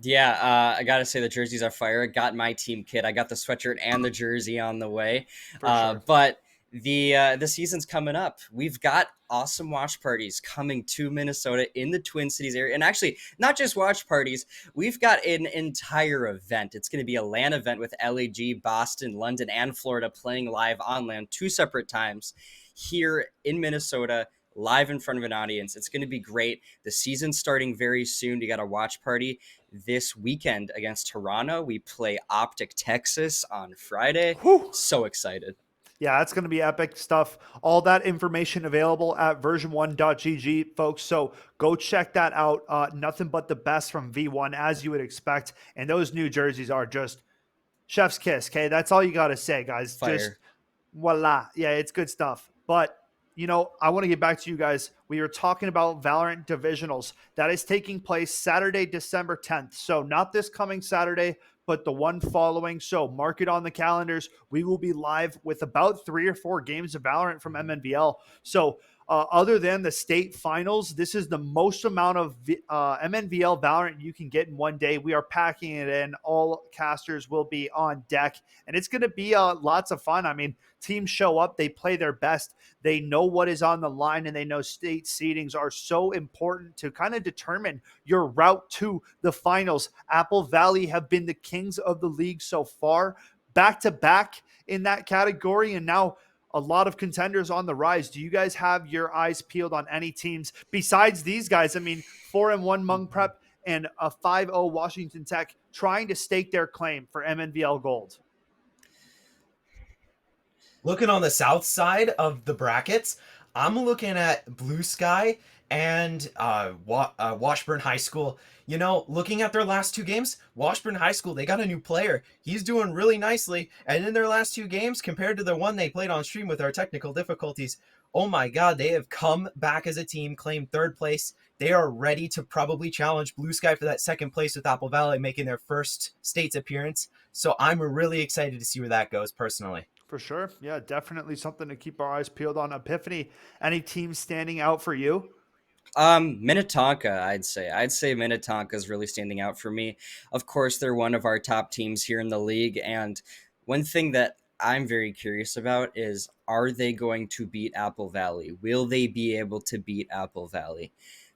Yeah, I got to say the jerseys are fire. I got my team kit. I got the sweatshirt and the jersey on the way. But the season's coming up. We've got awesome watch parties coming to Minnesota in the Twin Cities area. And actually, not just watch parties, we've got an entire event. It's going to be a LAN event with LAG, Boston, London, and Florida playing live on LAN 2 separate times here in Minnesota, live in front of an audience. It's going to be great. The season's starting very soon. We got a watch party this weekend against Toronto. We play Optic Texas on Friday. Whew. So excited. Yeah, it's going to be epic stuff. All that information available at version1.gg, folks. So go check that out. Nothing but the best from V1, as you would expect. And those new jerseys are just chef's kiss, okay? That's all you got to say, guys. Fire. Just voila. Yeah, it's good stuff. But, I want to get back to you guys. We are talking about Valorant Divisionals. That is taking place Saturday, December 10th. So not this coming Saturday, but the one following. So mark it on the calendars. We will be live with about 3 or 4 games of Valorant from MNVL. So Other than the state finals, this is the most amount of MNVL Valorant you can get in one day. We are packing it in. All casters will be on deck, and it's going to be lots of fun. I mean, teams show up, they play their best, they know what is on the line, and they know state seedings are so important to kind of determine your route to the finals. Apple Valley have been the kings of the league so far, back to back in that category, and now a lot of contenders on the rise. Do you guys have your eyes peeled on any teams besides these guys? I mean, 4-1 Hmong Prep and a 5-0 Washington Tech trying to stake their claim for MNVL Gold. Looking on the south side of the brackets, I'm looking at Blue Sky and Washburn High School. You know, looking at their last 2 games, Washburn High School, they got a new player. He's doing really nicely. And in their last 2 games, compared to the one they played on stream with our technical difficulties, oh my God, they have come back as a team, claimed 3rd place. They are ready to probably challenge Blue Sky for that 2nd place with Apple Valley making their first states appearance. So I'm really excited to see where that goes personally. For sure. Yeah, definitely something to keep our eyes peeled on. Epiphany, any teams standing out for you? Minnetonka, I'd say Minnetonka is really standing out for me. Of course, they're one of our top teams here in the league, and one thing that I'm very curious about is, are they going to beat Apple Valley? Will they be able to beat Apple Valley?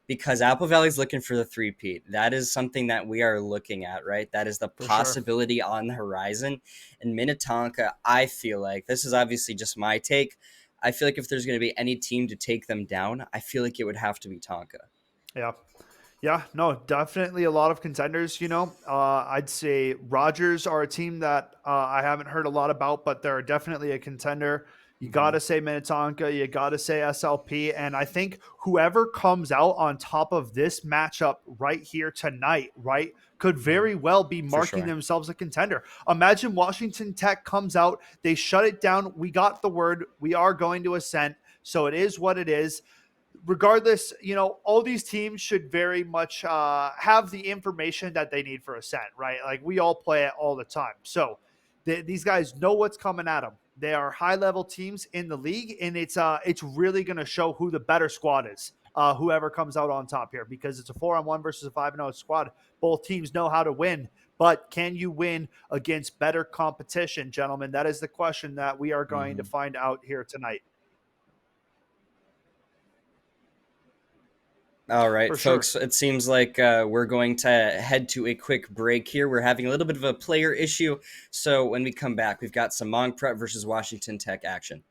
Because Apple Valley is looking for the 3-peat. That is something that we are looking at, right? That is the possibility on the horizon. And Minnetonka, I feel like, this is obviously just my take, I feel like if there's going to be any team to take them down, I feel like it would have to be Tonka. Yeah. Yeah, no, definitely a lot of contenders. I'd say Rogers are a team that I haven't heard a lot about, but they're definitely a contender. You got to say Minnetonka, you got to say SLP. And I think whoever comes out on top of this matchup right here tonight, right, could very well be marking themselves a contender. Imagine Washington Tech comes out, they shut it down. We got the word, we are going to Ascent. So it is what it is. Regardless, all these teams should very much have the information that they need for Ascent, right? Like, we all play it all the time. So these guys know what's coming at them. They are high-level teams in the league, and it's really going to show who the better squad is, whoever comes out on top here, because it's a 4-on-1 versus a 5-0 squad. Both teams know how to win, but can you win against better competition, gentlemen? That is the question that we are going to find out here tonight. All right, folks, it seems like we're going to head to a quick break here. We're having a little bit of a player issue, so when we come back, we've got some Hmong Prep versus Washington Tech action.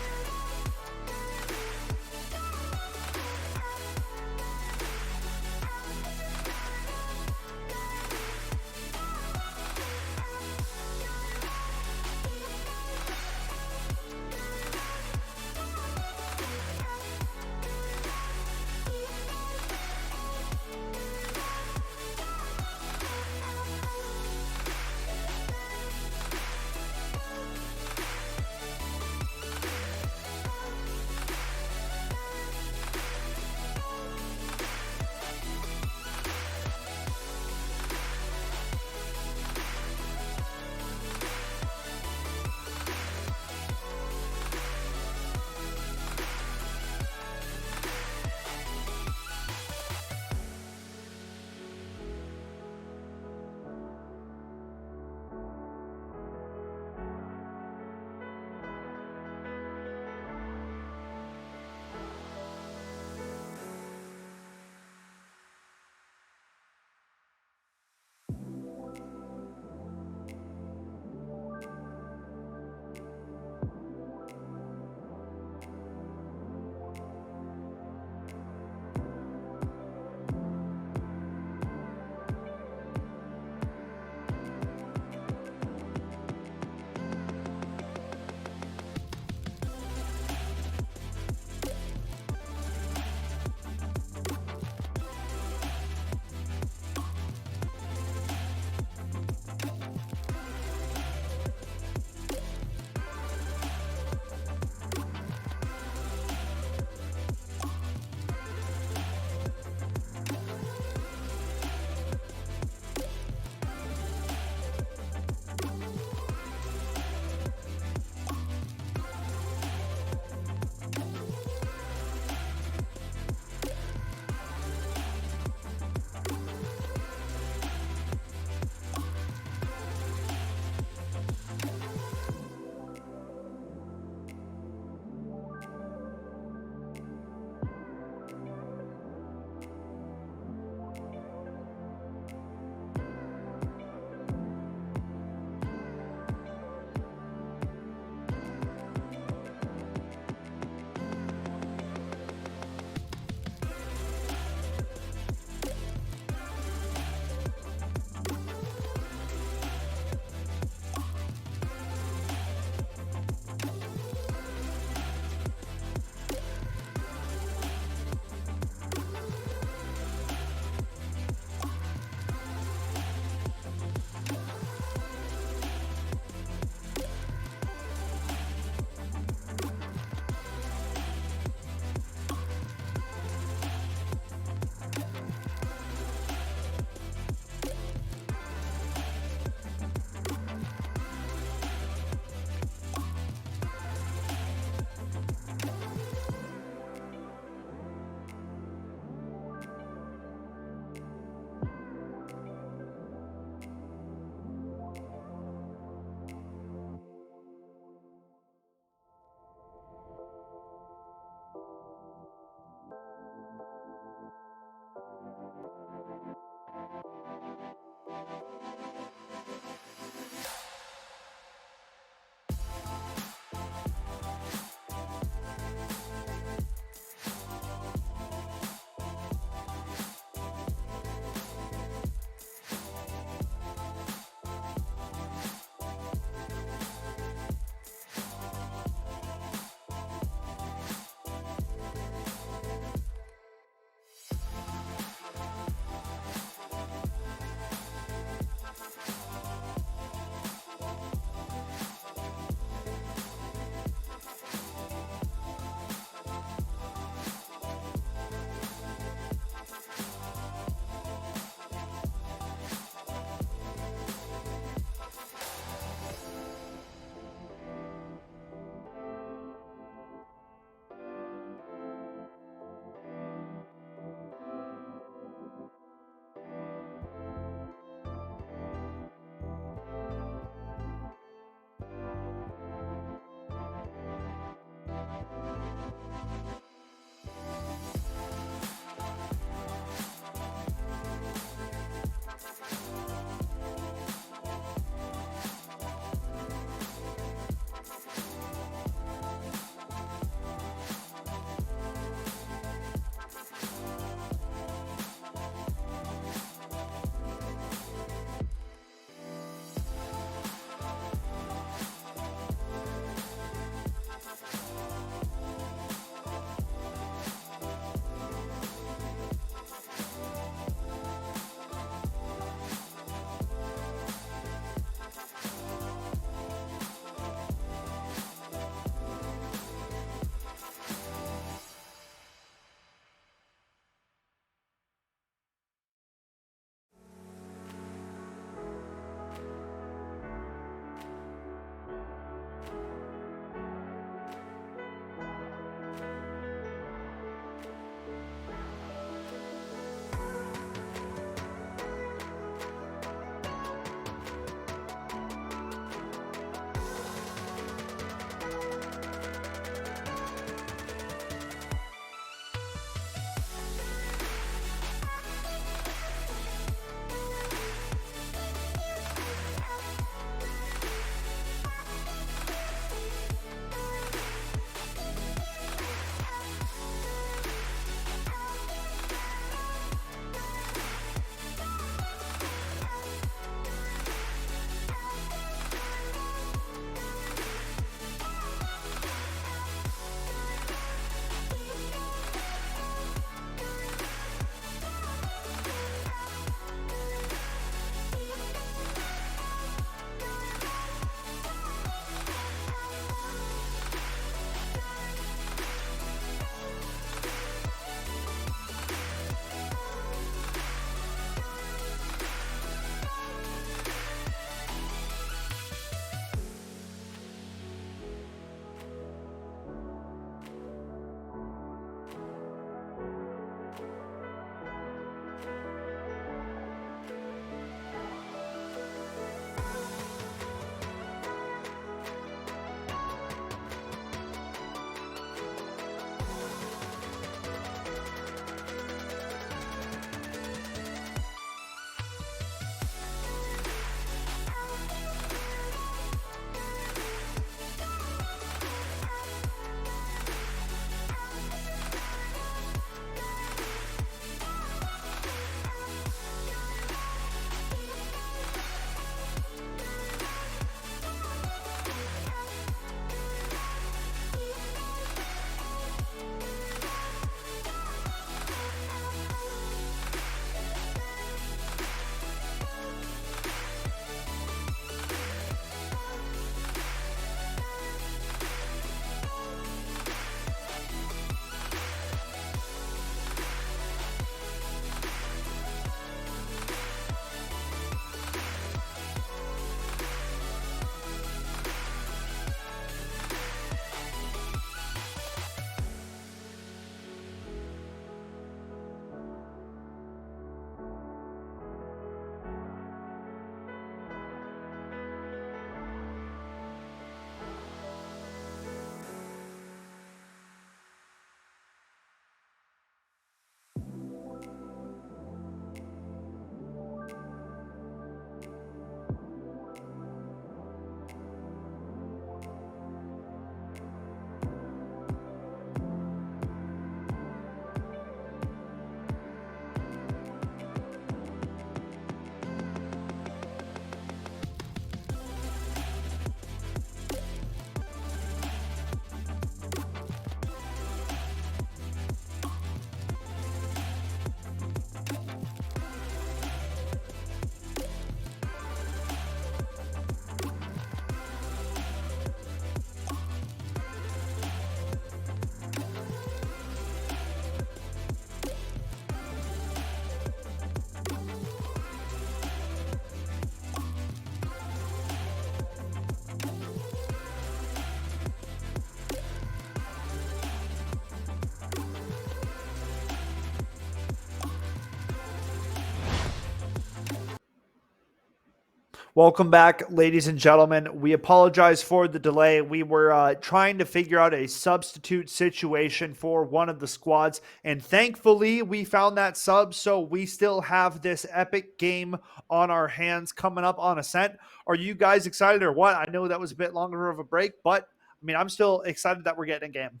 Welcome back, ladies and gentlemen. We apologize for the delay. We were trying to figure out a substitute situation for one of the squads, and thankfully we found that sub, so we still have this epic game on our hands coming up on Ascent. Are you guys excited or what? I know that was a bit longer of a break, but I mean, I'm still excited that we're getting a game.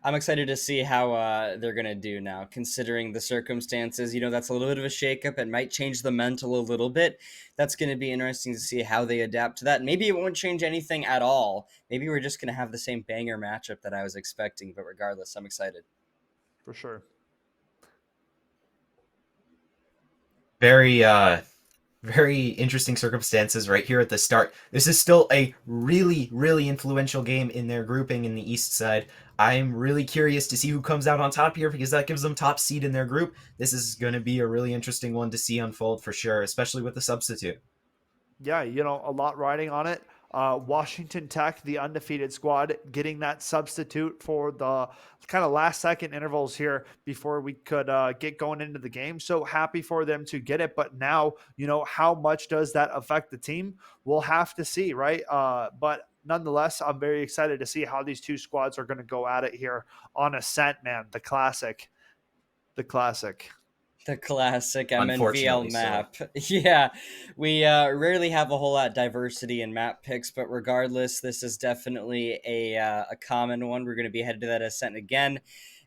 I'm excited to see how they're going to do now, considering the circumstances. You know, that's a little bit of a shakeup. It might change the mental a little bit. That's going to be interesting to see how they adapt to that. Maybe it won't change anything at all. Maybe we're just going to have the same banger matchup that I was expecting. But regardless, I'm excited. For sure. Very interesting circumstances right here at the start. This is still a really, really influential game in their grouping in the East side. I'm really curious to see who comes out on top here because that gives them top seed in their group. This is going to be a really interesting one to see unfold for sure, especially with the substitute. Yeah, you know, a lot riding on it. Washington Tech, the undefeated squad, getting that substitute for the kind of last second intervals here before we could get going into the game. So happy for them to get it. But now, you know, how much does that affect the team? We'll have to see, right? But nonetheless, I'm very excited to see how these two squads are going to go at it here on Ascent, man. The classic. The classic. The classic MNVL Unfortunately map. Yeah, we rarely have a whole lot diversity in map picks, but regardless, this is definitely a common one. We're going to be headed to that Ascent again,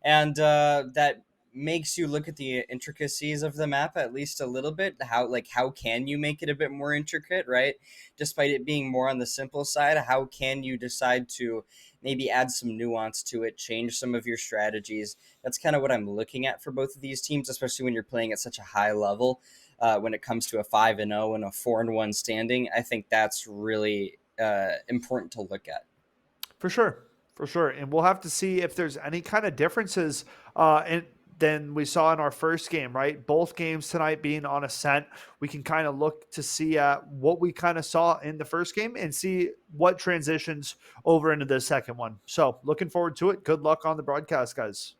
and that makes you look at the intricacies of the map at least a little bit. How can you make it a bit more intricate, right? Despite it being more on the simple side, how can you decide to maybe add some nuance to it, change some of your strategies? That's kind of what I'm looking at for both of these teams, especially when you're playing at such a high level. When it comes to a 5-0 and a 4-1 standing, I think that's really important to look at. For sure. And we'll have to see if there's any kind of differences than we saw in our first game, right? Both games tonight being on Ascent, we can kind of look to see what we kind of saw in the first game and see what transitions over into the second one. So looking forward to it. Good luck on the broadcast, guys.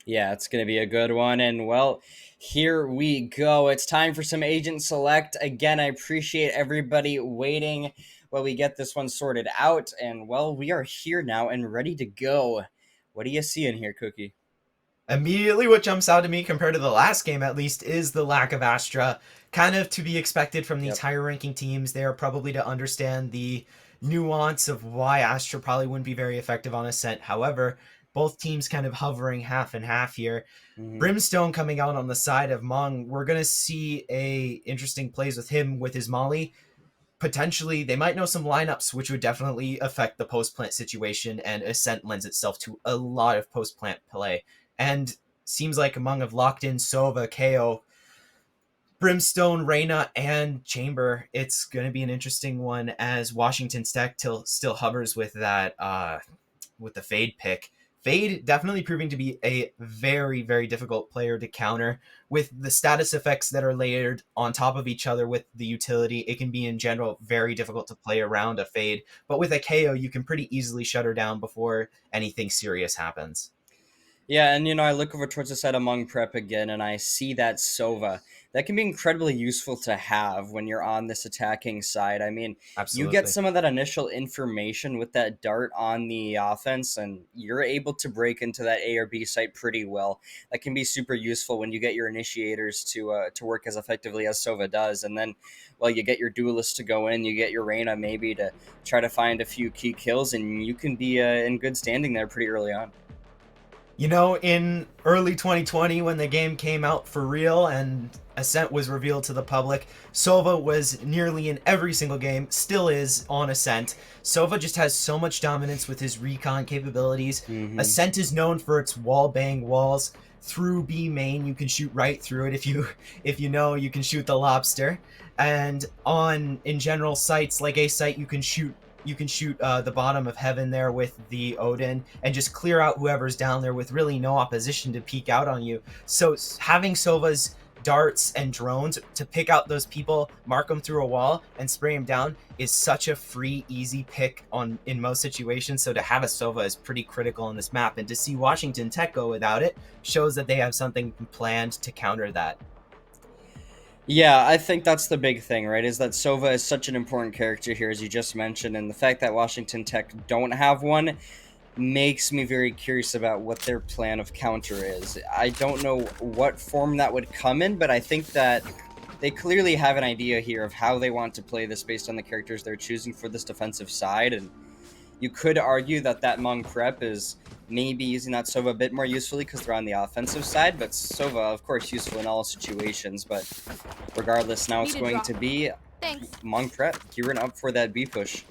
Yeah, it's going to be a good one. And well, here we go. It's time for some agent select. Again, I appreciate everybody waiting while we get this one sorted out. And well, we are here now and ready to go. What do you see in here, Cookie? Immediately what jumps out to me compared to the last game at least is the lack of Astra. Kind of to be expected from these higher ranking teams. They are probably to understand the nuance of why Astra probably wouldn't be very effective on Ascent. However, both teams kind of hovering half and half here. Mm-hmm. Brimstone coming out on the side of Mung. We're going to see interesting plays with him with his Molly. Potentially, they might know some lineups, which would definitely affect the post-plant situation, and Ascent lends itself to a lot of post-plant play. And seems like Among have locked in Sova, KO, Brimstone, Reyna, and Chamber. It's going to be an interesting one as Washington Tech still hovers with that with the Fade pick. Fade definitely proving to be a very, very difficult player to counter. With the status effects that are layered on top of each other with the utility, it can be in general very difficult to play around a Fade. But with a KO, you can pretty easily shut her down before anything serious happens. Yeah, and you know, I look over towards the side Among Prep again, and I see that Sova. That can be incredibly useful to have when you're on this attacking side. I mean, Absolutely. you get some of that initial information with that dart on the offense, and you're able to break into that A or B site pretty well. That can be super useful when you get your initiators to work as effectively as Sova does. And then, well, you get your duelists to go in, you get your Reyna maybe to try to find a few key kills, and you can be in good standing there pretty early on. You know, in early 2020, when the game came out for real and Ascent was revealed to the public, Sova was nearly in every single game, still is on Ascent. Sova just has so much dominance with his recon capabilities. Mm-hmm. Ascent is known for its wall bang walls. Through B main, you can shoot right through it if you know you can shoot the lobster. And in general sites like A site, you can shoot the bottom of heaven there with the Odin and just clear out whoever's down there with really no opposition to peek out on you. So having Sova's darts and drones to pick out those people, mark them through a wall, and spray them down is such a free, easy pick in most situations. So to have a Sova is pretty critical on this map, and to see Washington Tech go without it shows that they have something planned to counter that. Yeah, I think that's the big thing, right? Is that Sova is such an important character here, as you just mentioned, and the fact that Washington Tech don't have one makes me very curious about what their plan of counter is. I don't know what form that would come in, but I think that they clearly have an idea here of how they want to play this based on the characters they're choosing for this defensive side, and you could argue that Mong Prep is maybe using that Sova a bit more usefully because they're on the offensive side, but Sova, of course, useful in all situations. But regardless, now it's going to be Mong Prep gearing up for that B push.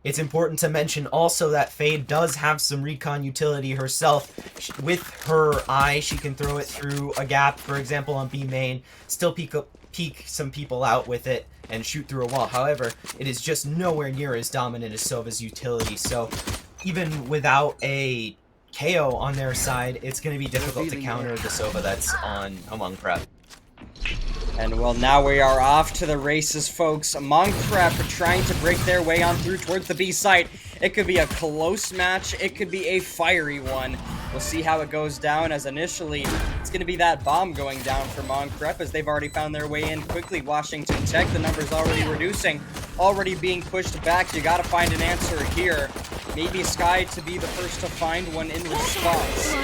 It's important to mention also that Fade does have some recon utility herself. With her eye, she can throw it through a gap, for example, on B main, still peek some people out with it, and shoot through a wall. However, it is just nowhere near as dominant as Sova's utility, so even without a KO on their side, it's going to be difficult to counter the Sova that's on Among Prep. And well, now we are off to the races, folks. Mong Prep trying to break their way on through towards the B site. It could be a close match. It could be a fiery one. We'll see how it goes down, as initially it's going to be that bomb going down for Mong Prep, as they've already found their way in quickly. Washington Tech, the numbers already reducing, already being pushed back. You got to find an answer here. Maybe Sky to be the first to find one in response.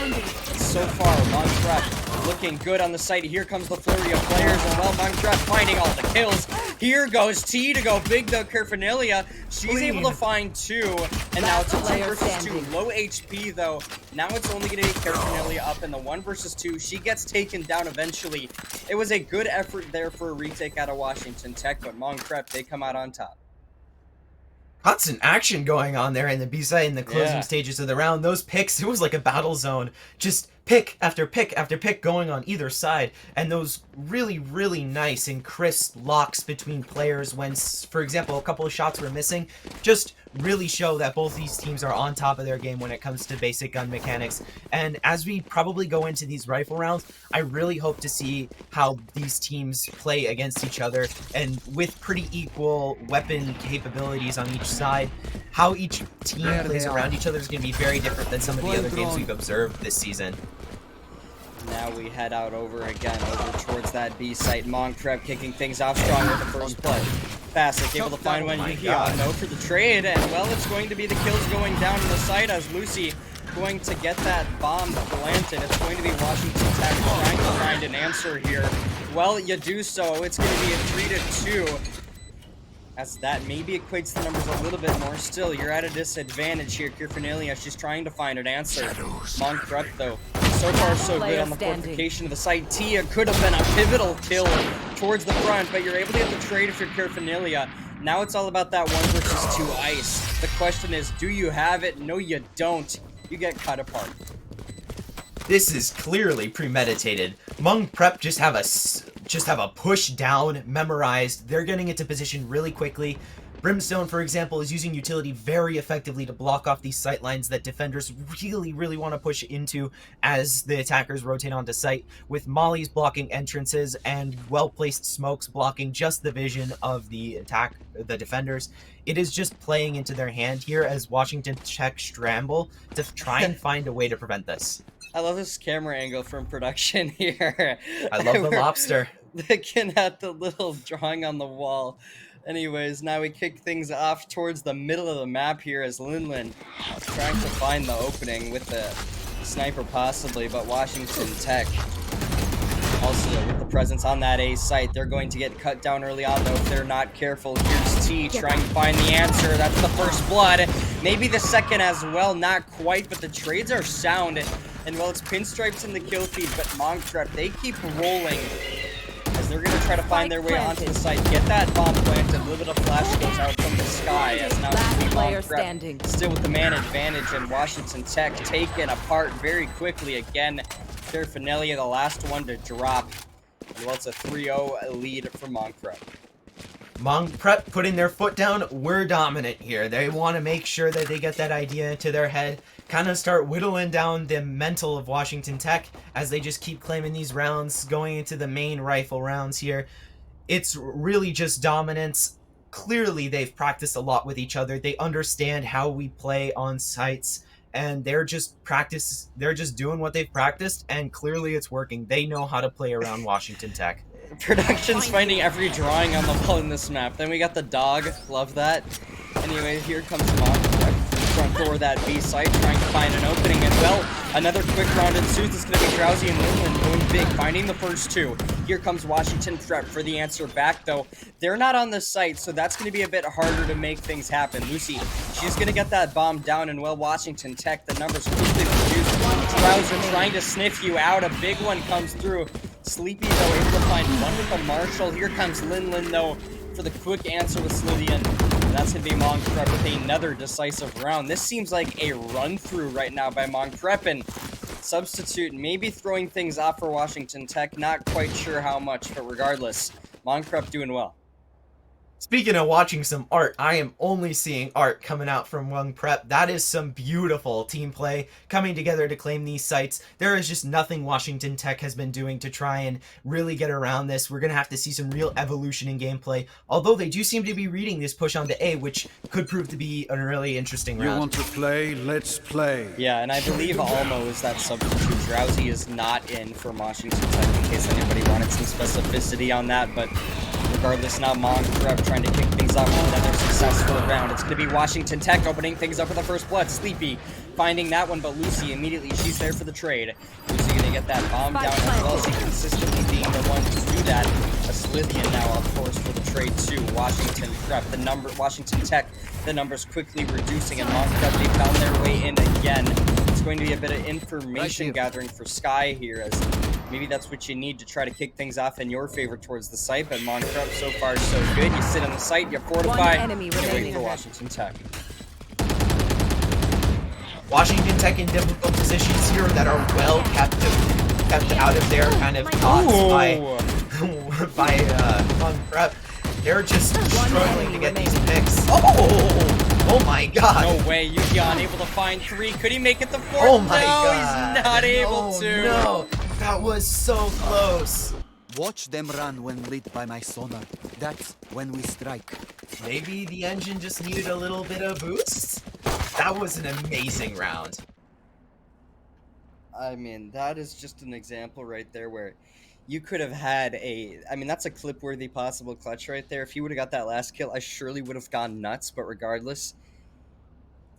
So far, Mong Prep looking good on the site. Here comes the flurry of players, and well, Mong Prep finding all the kills. Here goes T to go big, though. Carphanelia, she's able to find two, and now it's a 2 versus 2. Low HP, though. Now it's only going to be Carphanelia up in the 1 versus 2. She gets taken down eventually. It was a good effort there for a retake out of Washington Tech, but Mong Prep, they come out on top. Constant action going on there in the B-side in the closing stages of the round. Those picks, it was like a battle zone. Just pick after pick after pick going on either side. And those really, really nice and crisp locks between players when, for example, a couple of shots were missing, just really show that both these teams are on top of their game when it comes to basic gun mechanics. And as we probably go into these rifle rounds, I really hope to see how these teams play against each other, and with pretty equal weapon capabilities on each side, how each team plays around each other is going to be very different than some of the other games we've observed this season. Now we head out over towards that B site. Mong Prep kicking things off strong with the first blood. Fasic able to find one Yuki-on though for the trade, and well, it's going to be the kills going down on the site as Lucy going to get that bomb planted. It's going to be Washington Tech trying to find an answer here. Well, you do so. It's going to be a 3-2. As that maybe equates the numbers a little bit more. Still, you're at a disadvantage here. Carphanelia, she's trying to find an answer. Mong Prep, though, so far so good on the fortification of the site. Tia could have been a pivotal kill towards the front, but you're able to get the trade if you're Carphanelia. Now it's all about that 1 versus 2 ice. The question is, do you have it? No, you don't. You get cut apart. This is clearly premeditated. Mong Prep just have a push down memorized. They're getting into position really quickly. Brimstone, for example, is using utility very effectively to block off these sight lines that defenders really, really want to push into as the attackers rotate onto site, with mollies blocking entrances and well-placed smokes blocking just the vision of the defenders. It is just playing into their hand here as Washington Tech scramble to try and find a way to prevent this. I love this camera angle from production here. I love the lobster. Looking at the little drawing on the wall. Anyways, now we kick things off towards the middle of the map here as Linlin trying to find the opening with the sniper possibly, but Washington Tech also with the presence on that A site. They're going to get cut down early on though if they're not careful. Here's T trying to find the answer. That's the first blood. Maybe the second as well, not quite, but the trades are sound. And well, it's Pinstripes in the kill feed, but Mong Prep, they keep rolling as they're going to try to find their way onto the site. Get that bomb planted. A little bit of flash goes out from the sky as now Mong Prep still with the man advantage, and Washington Tech taken apart very quickly again. Carphanelia, the last one to drop. And well, it's a 3-0 lead for Mong Prep. Mong Prep putting their foot down. We're dominant here. They want to make sure that they get that idea into their head, kind of start whittling down the mental of Washington Tech as they just keep claiming these rounds, going into the main rifle rounds here. It's really just dominance. Clearly, they've practiced a lot with each other. They understand how we play on sites, and they're just doing what they've practiced, and clearly it's working. They know how to play around Washington Tech. Production's finding every drawing on the wall in this map. Then we got the dog. Love that. Anyway, here comes Mom. Front door of that B site, trying to find an opening, and well, another quick round ensues. It's going to be Drowsy and Linland going big, finding the first two. Here comes Washington Prep for the answer back, though. They're not on the site, so that's going to be a bit harder to make things happen. Lucy, she's going to get that bomb down, and well, Washington Tech, the numbers quickly reduced. Drowsy trying to sniff you out. A big one comes through. Sleepy, though, able to find one with a Marshall. Here comes Linland, though, for the quick answer with Slivian. That's going to be Monk Prep with another decisive round. This seems like a run-through right now by Monk Prep, and Substitute maybe throwing things off for Washington Tech. Not quite sure how much, but regardless, Monk Prep doing well. Speaking of watching some art, I am only seeing art coming out from Wung Prep. That is some beautiful team play coming together to claim these sites. There is just nothing Washington Tech has been doing to try and really get around this. We're going to have to see some real evolution in gameplay, although they do seem to be reading this push onto A, which could prove to be a really interesting round. You want to play? Let's play. Yeah, and I believe Almo is that substitute. Drowsy is not in for Washington Tech, in case anybody wanted some specificity on that, but regardless, now Monk Prep trying to kick things off with another successful round. It's going to be Washington Tech opening things up with the first blood. Sleepy finding that one, but Lucy immediately, she's there for the trade. Lucy going to get that bomb down as well, she consistently being the one to do that. A Slithian now, of course, for the trade too. Washington Prep, Washington Tech, the numbers quickly reducing, and Monk Prep, they found their way in again. It's going to be a bit of information gathering for Sky here, as maybe that's what you need to try to kick things off in your favor towards the site, but Monk Prep so far so good. You sit on the site, you fortify, and you wait for Washington Tech. Washington Tech in difficult positions here that are well kept out of their kind of thoughts by Monk Prep. They're just struggling to get these picks. Oh my god! No way, Yukion able to find three. Could he make it the fourth? Oh my no, god! He's not able to. No, that was so close. Watch them run when lit by my sonar. That's when we strike. Maybe the engine just needed a little bit of boost? That was an amazing round. I mean, that is just an example right there where you could have had that's a clip-worthy possible clutch right there. If you would have got that last kill, I surely would have gone nuts, but regardless,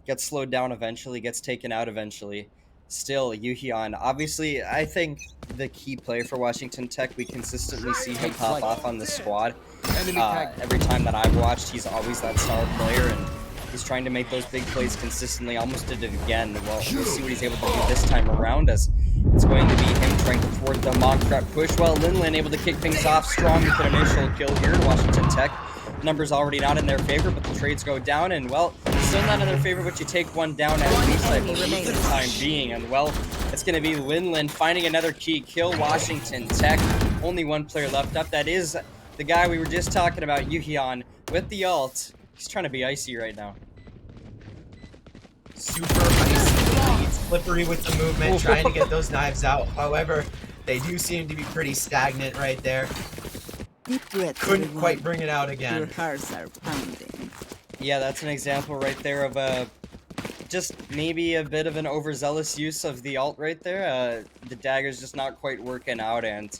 gets slowed down eventually, gets taken out eventually. Still, Yuhyun, obviously, I think the key player for Washington Tech, we consistently see him pop off on the squad. Every time that I've watched, he's always that star player, and he's trying to make those big plays consistently. Almost did it again. Well, we'll see what he's able to do this time around, as it's going to be him trying to thwart the Monk Prep push. Well, Linland able to kick things off strong with an initial kill here to Washington Tech. Numbers already not in their favor, but the trades go down, and well, still not in their favor, but you take one down at least, I believe, for the time being. And well, it's going to be Linland finding another key kill. Washington Tech, only one player left up. That is the guy we were just talking about, Yuhyun, with the ult. He's trying to be icy right now. Super icy, slippery with the movement, trying to get those knives out. However, they do seem to be pretty stagnant right there. Couldn't quite bring it out again. Your hearts are pounding. Yeah, that's an example right there of just maybe a bit of an overzealous use of the ult right there. The dagger's just not quite working out, and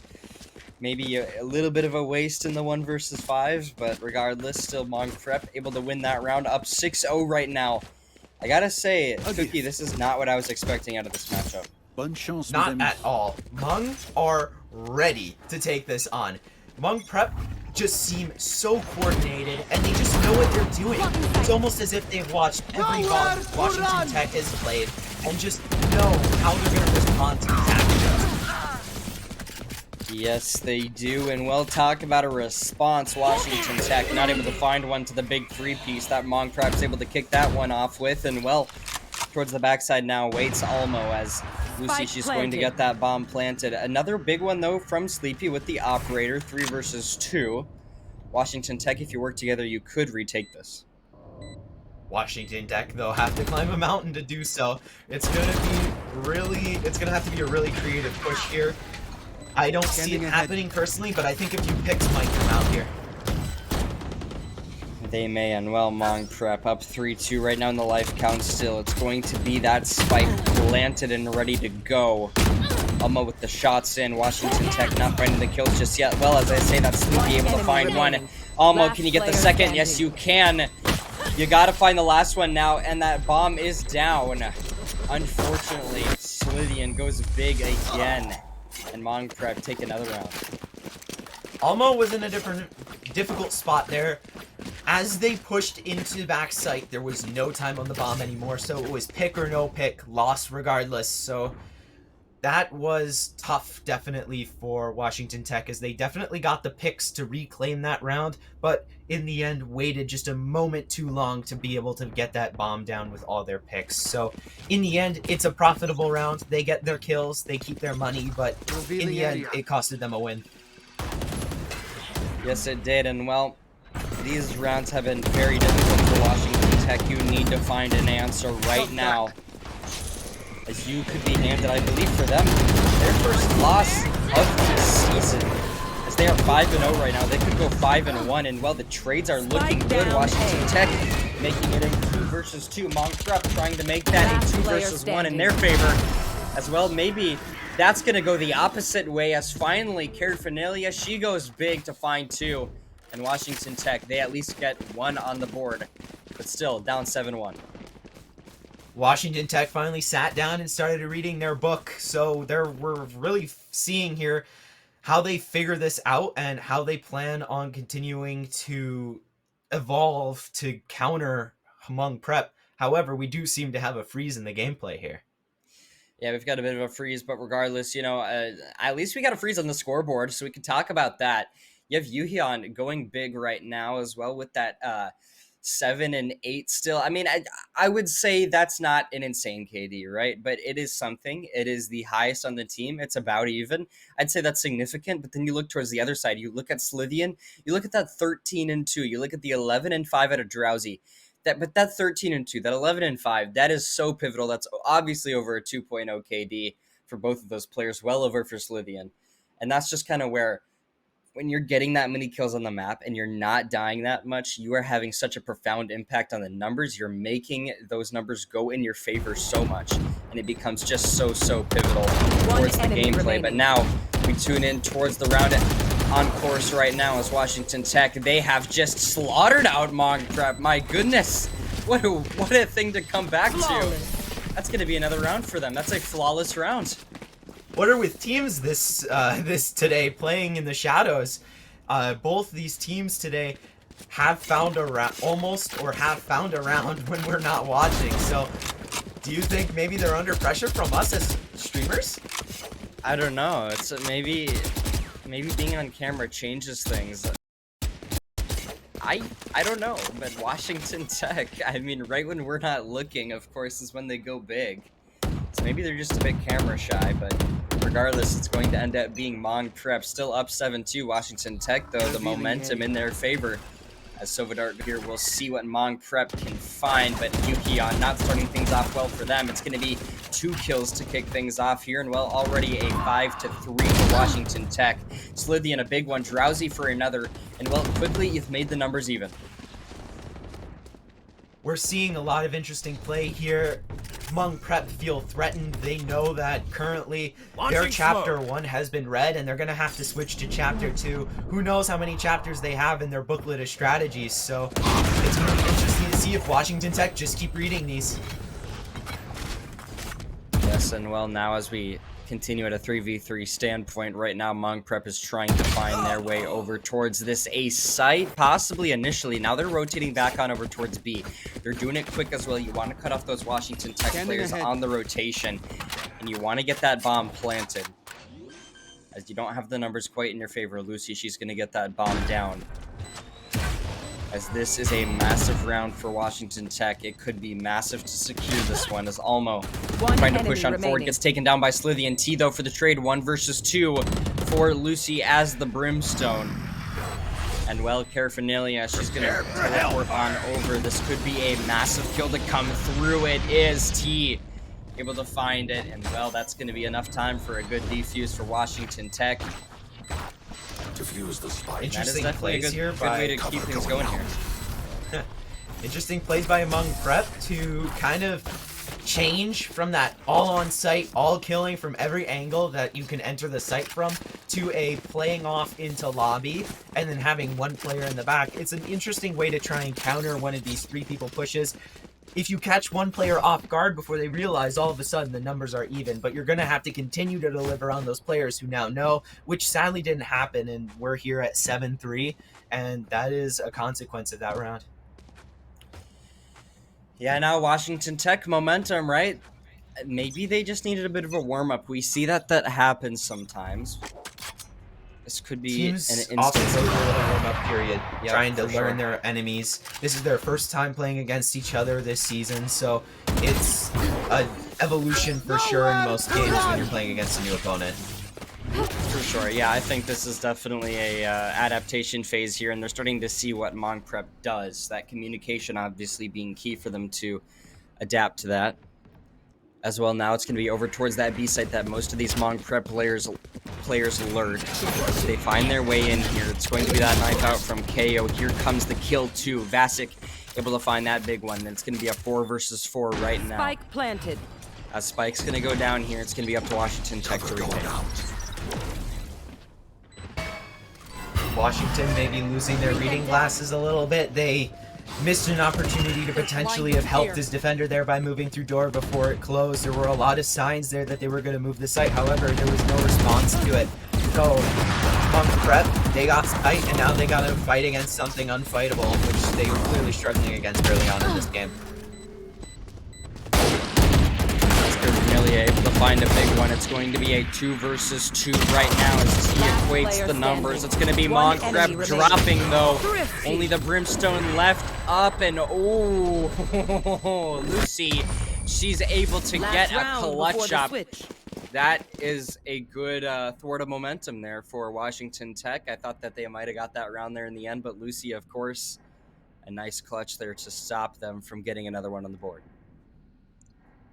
maybe a little bit of a waste in the 1 versus 5, but regardless, still Monk Prep able to win that round, up 6-0 right now. I gotta say, Cookie, this is not what I was expecting out of this matchup. Bonne chance. Not at all. Hmong are ready to take this on. Hmong Prep just seem so coordinated, and they just know what they're doing. It's almost as if they've watched every VOD Washington Tech has played and just know how they're going to respond to tactics. Yes, they do, and we'll talk about a response. Washington Tech not able to find one to the big 3-piece that Monk Prep's able to kick that one off with, and well, towards the backside now waits Almo as Lucy, she's going to get that bomb planted. Another big one, though, from Sleepy with the operator, 3 versus 2. Washington Tech, if you work together, you could retake this. Washington Tech, though, have to climb a mountain to do so. It's going to have to be a really creative push here. I don't see it happening personally, but I think a few picks might come out here. They may, and well, Monk Prep up 3-2 right now in the life count still. It's going to be that spike planted and ready to go. Almo with the shots in. Washington Tech not finding the kills just yet. Well, as I say, that's Sleepy able to find one. Almo, can you get the second? Yes, you can. You gotta find the last one now, and that bomb is down. Unfortunately, Slithian goes big again, and Mong Prep take another round. Almo was in a difficult spot there. As they pushed into backside, there was no time on the bomb anymore, so it was pick or no pick, loss regardless. So that was tough, definitely, for Washington Tech, as they definitely got the picks to reclaim that round, but in the end waited just a moment too long to be able to get that bomb down with all their picks. So in the end, it's a profitable round. They get their kills, they keep their money, but in the end, it costed them a win. Yes, it did, and well, these rounds have been very difficult for Washington Tech. You need to find an answer right now, as you could be handed, I believe, for them, their first loss of the season. As they are 5-0 right now, they could go 5-1, and well, the trades are looking good. Washington Tech making it a 2 versus 2. Mong Prep trying to make that a 2 versus 1 in their favor as well. Maybe that's going to go the opposite way, as finally Caraphernalia, she goes big to find 2. And Washington Tech, they at least get 1 on the board, but still down 7-1. Washington Tech finally sat down and started reading their book, so we're really seeing here how they figure this out and how they plan on continuing to evolve to counter Hmong Prep. However, we do seem to have a freeze in the gameplay here. Yeah, we've got a bit of a freeze, but regardless, at least we got a freeze on the scoreboard, so we can talk about that. You have Yuhyun going big right now as well with that 7 and 8 still. I mean, I would say that's not an insane KD, right? But it is something. It is the highest on the team. It's about even. I'd say that's significant, but then you look towards the other side. You look at Slithian. You look at that 13 and 2. You look at the 11 and 5 out of Drowsy. But that 13 and 2, that 11 and 5, that is so pivotal. That's obviously over a 2.0 KD for both of those players, well over for Slithian. And that's just kind of where, when you're getting that many kills on the map and you're not dying that much, you are having such a profound impact on the numbers. You're making those numbers go in your favor so much, and it becomes just so pivotal towards the gameplay. Remaining. But now we tune in towards the round on course right now as Washington Tech. They have just slaughtered out Mong Prep. My goodness, what a thing to come back to. That's going to be another round for them. That's a flawless round. What are with teams this today playing in the shadows? Both these teams today have found a round, almost, or have found a round when we're not watching. So, do you think maybe they're under pressure from us as streamers? I don't know. It's maybe being on camera changes things. I don't know, but Washington Tech, I mean, right when we're not looking, of course, is when they go big. So maybe they're just a bit camera shy, but regardless, it's going to end up being Mong Prep. Still up 7-2. Washington Tech, though, the momentum in their favor. As Sovadart here, we'll see what Mong Prep can find, but Yuhyun not starting things off well for them. It's going to be 2 kills to kick things off here, and well, already a 5-3 for Washington Tech. Slithian a big one, Drowsy for another, and well, quickly you've made the numbers even. We're seeing a lot of interesting play here. Hmong Prep feel threatened. They know that currently their Chapter 1 has been read, and they're going to have to switch to Chapter 2. Who knows how many chapters they have in their booklet of strategies, so it's going to be interesting to see if Washington Tech just keep reading these. Yes, and well, now as we continue at a 3v3 standpoint, right now Mong Prep is trying to find their way over towards this A site, possibly initially. Now they're rotating back on over towards B. They're doing it quick as well. You want to cut off those Washington Tech players on the rotation, and you want to get that bomb planted. As you don't have the numbers quite in your favor, Lucy, she's going to get that bomb down. As this is a massive round for Washington Tech, it could be massive to secure this one, as Almo trying to push on forward, gets taken down by Slithian. T, though, for the trade, 1 versus 2 for Lucy as the Brimstone. And well, Caraphernalia, she's going to teleport on over. This could be a massive kill to come through. It is T able to find it, and well, that's going to be enough time for a good defuse for Washington Tech. Defuse the spike. Interesting that is definitely plays a here good by way to keep things going here. Interesting plays by Hmong Prep to kind of change from that all on site, all killing from every angle that you can enter the site from to a playing off into lobby and then having one player in the back. It's an interesting way to try and counter one of these 3 people pushes. If you catch one player off guard before they realize, all of a sudden the numbers are even, but you're going to have to continue to deliver on those players who now know, which sadly didn't happen, and we're here at 7-3, and that is a consequence of that round. Yeah, now Washington Tech momentum, right? Maybe they just needed a bit of a warm-up. We see that happens sometimes. This could be Teams an often instance go of through a little warm-up period, Yep, trying to for learn sure. their enemies. This is their first time playing against each other this season, so it's an evolution for sure in most games when you're playing against a new opponent. For sure, yeah, I think this is definitely a adaptation phase here, and they're starting to see what Mong Prep does. That communication obviously being key for them to adapt to that. As well, now it's going to be over towards that B site that most of these Mong Prep players lurk. They find their way in here. It's going to be that knife out from KO. Here comes the kill too. Vasic able to find that big one. Then it's going to be a 4 versus 4 right now. Spike planted. As Spike's going to go down here, it's going to be up to Washington Tech to retake. Washington maybe losing their reading glasses a little bit. They missed an opportunity to potentially have helped his defender there by moving through door before it closed. There were a lot of signs there that they were going to move the site. However, there was no response to it. So, Mong Prep, they got sight, and now they got to fight against something unfightable, which they were clearly struggling against early on in this game. They're nearly able to find a big one. It's going to be a 2 versus 2 right now as he equates the numbers. It's going to be Mong Prep dropping though. Only the Brimstone left up, and oh, Lucy, she's able to get a clutch up. That is a good thwart of momentum there for Washington Tech. I thought that they might have got that round there in the end, but Lucy, of course, a nice clutch there to stop them from getting another one on the board.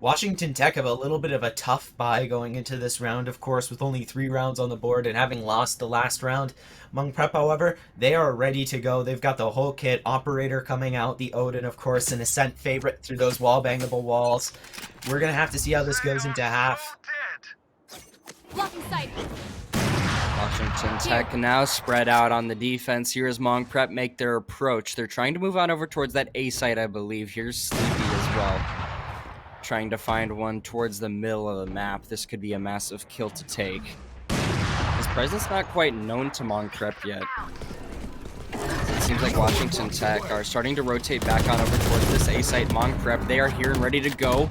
Washington Tech have a little bit of a tough bye going into this round, of course, with only 3 rounds on the board and having lost the last round. Mong Prep, however, they are ready to go. They've got the whole kit, Operator coming out, the Odin, of course, an Ascent favorite through those wall-bangable walls. We're going to have to see how this goes into half. Washington Tech now spread out on the defense. Here as Mong Prep make their approach. They're trying to move on over towards that A site, I believe. Here's Sleepy as well, trying to find one towards the middle of the map. This could be a massive kill to take. His presence not quite known to Mong Prep yet. It seems like Washington Tech are starting to rotate back on over towards this A site. Mong Prep, they are here and ready to go.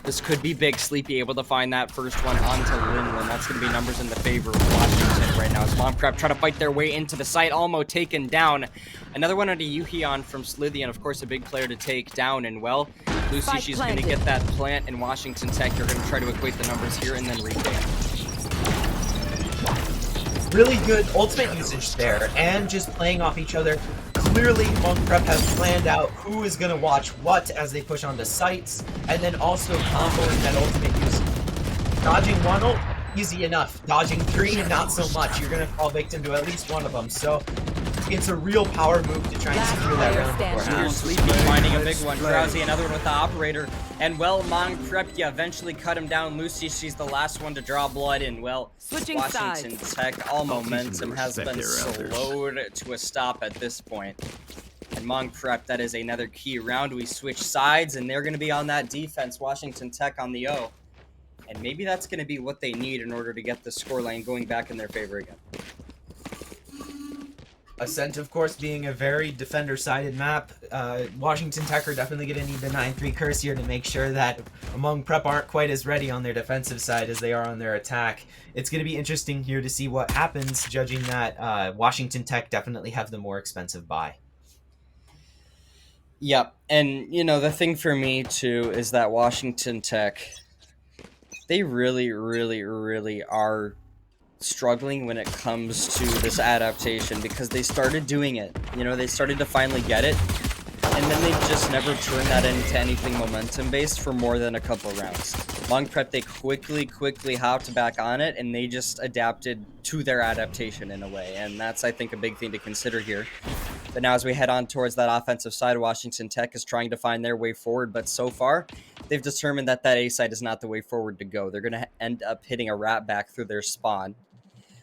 This could be big. Sleepy able to find that first one onto Linlin. That's going to be numbers in the favor of Washington right now. As Mong Prep try to fight their way into the site. Almo taken down. Another one onto Yuhion from Slithy, and of course a big player to take down. And well, Lucy, she's going to get that plant, and Washington Tech are going to try to equate the numbers here and then retake. Really good ultimate usage there, and just playing off each other. Clearly, Mong Prep has planned out who is going to watch what as they push onto sites, and then also comboing that ultimate use. Dodging one ult, easy enough. Dodging 3, not so much. You're going to fall victim to at least one of them, so it's a real power move to try and secure that round before Here's Sleepy finding a big one. Drowsy, another one with the Operator. And well, Mong Prep, you eventually cut him down. Lucy, she's the last one to draw blood in. Well, Washington Tech, all momentum has been slowed to a stop at this point. And Mong Prep, that is another key round. We switch sides, and they're going to be on that defense. Washington Tech on the O. And maybe that's going to be what they need in order to get the scoreline going back in their favor again. Ascent, of course, being a very defender-sided map. Washington Tech are definitely going to need the 9-3 curse here to make sure that Mong Prep aren't quite as ready on their defensive side as they are on their attack. It's going to be interesting here to see what happens, judging that Washington Tech definitely have the more expensive buy. Yep, and you know, the thing for me too is that Washington Tech, they really are struggling when it comes to this adaptation, because they started doing it. You know, they started to finally get it, and then they just never turned that into anything momentum based for more than a couple rounds. Mong Prep, they quickly hopped back on it, and they just adapted to their adaptation in a way, and that's, I think, a big thing to consider here. But now as we head on towards that offensive side, Washington Tech is trying to find their way forward, but so far, they've determined that that A side is not the way forward to go. They're going to end up hitting a rat back through their spawn.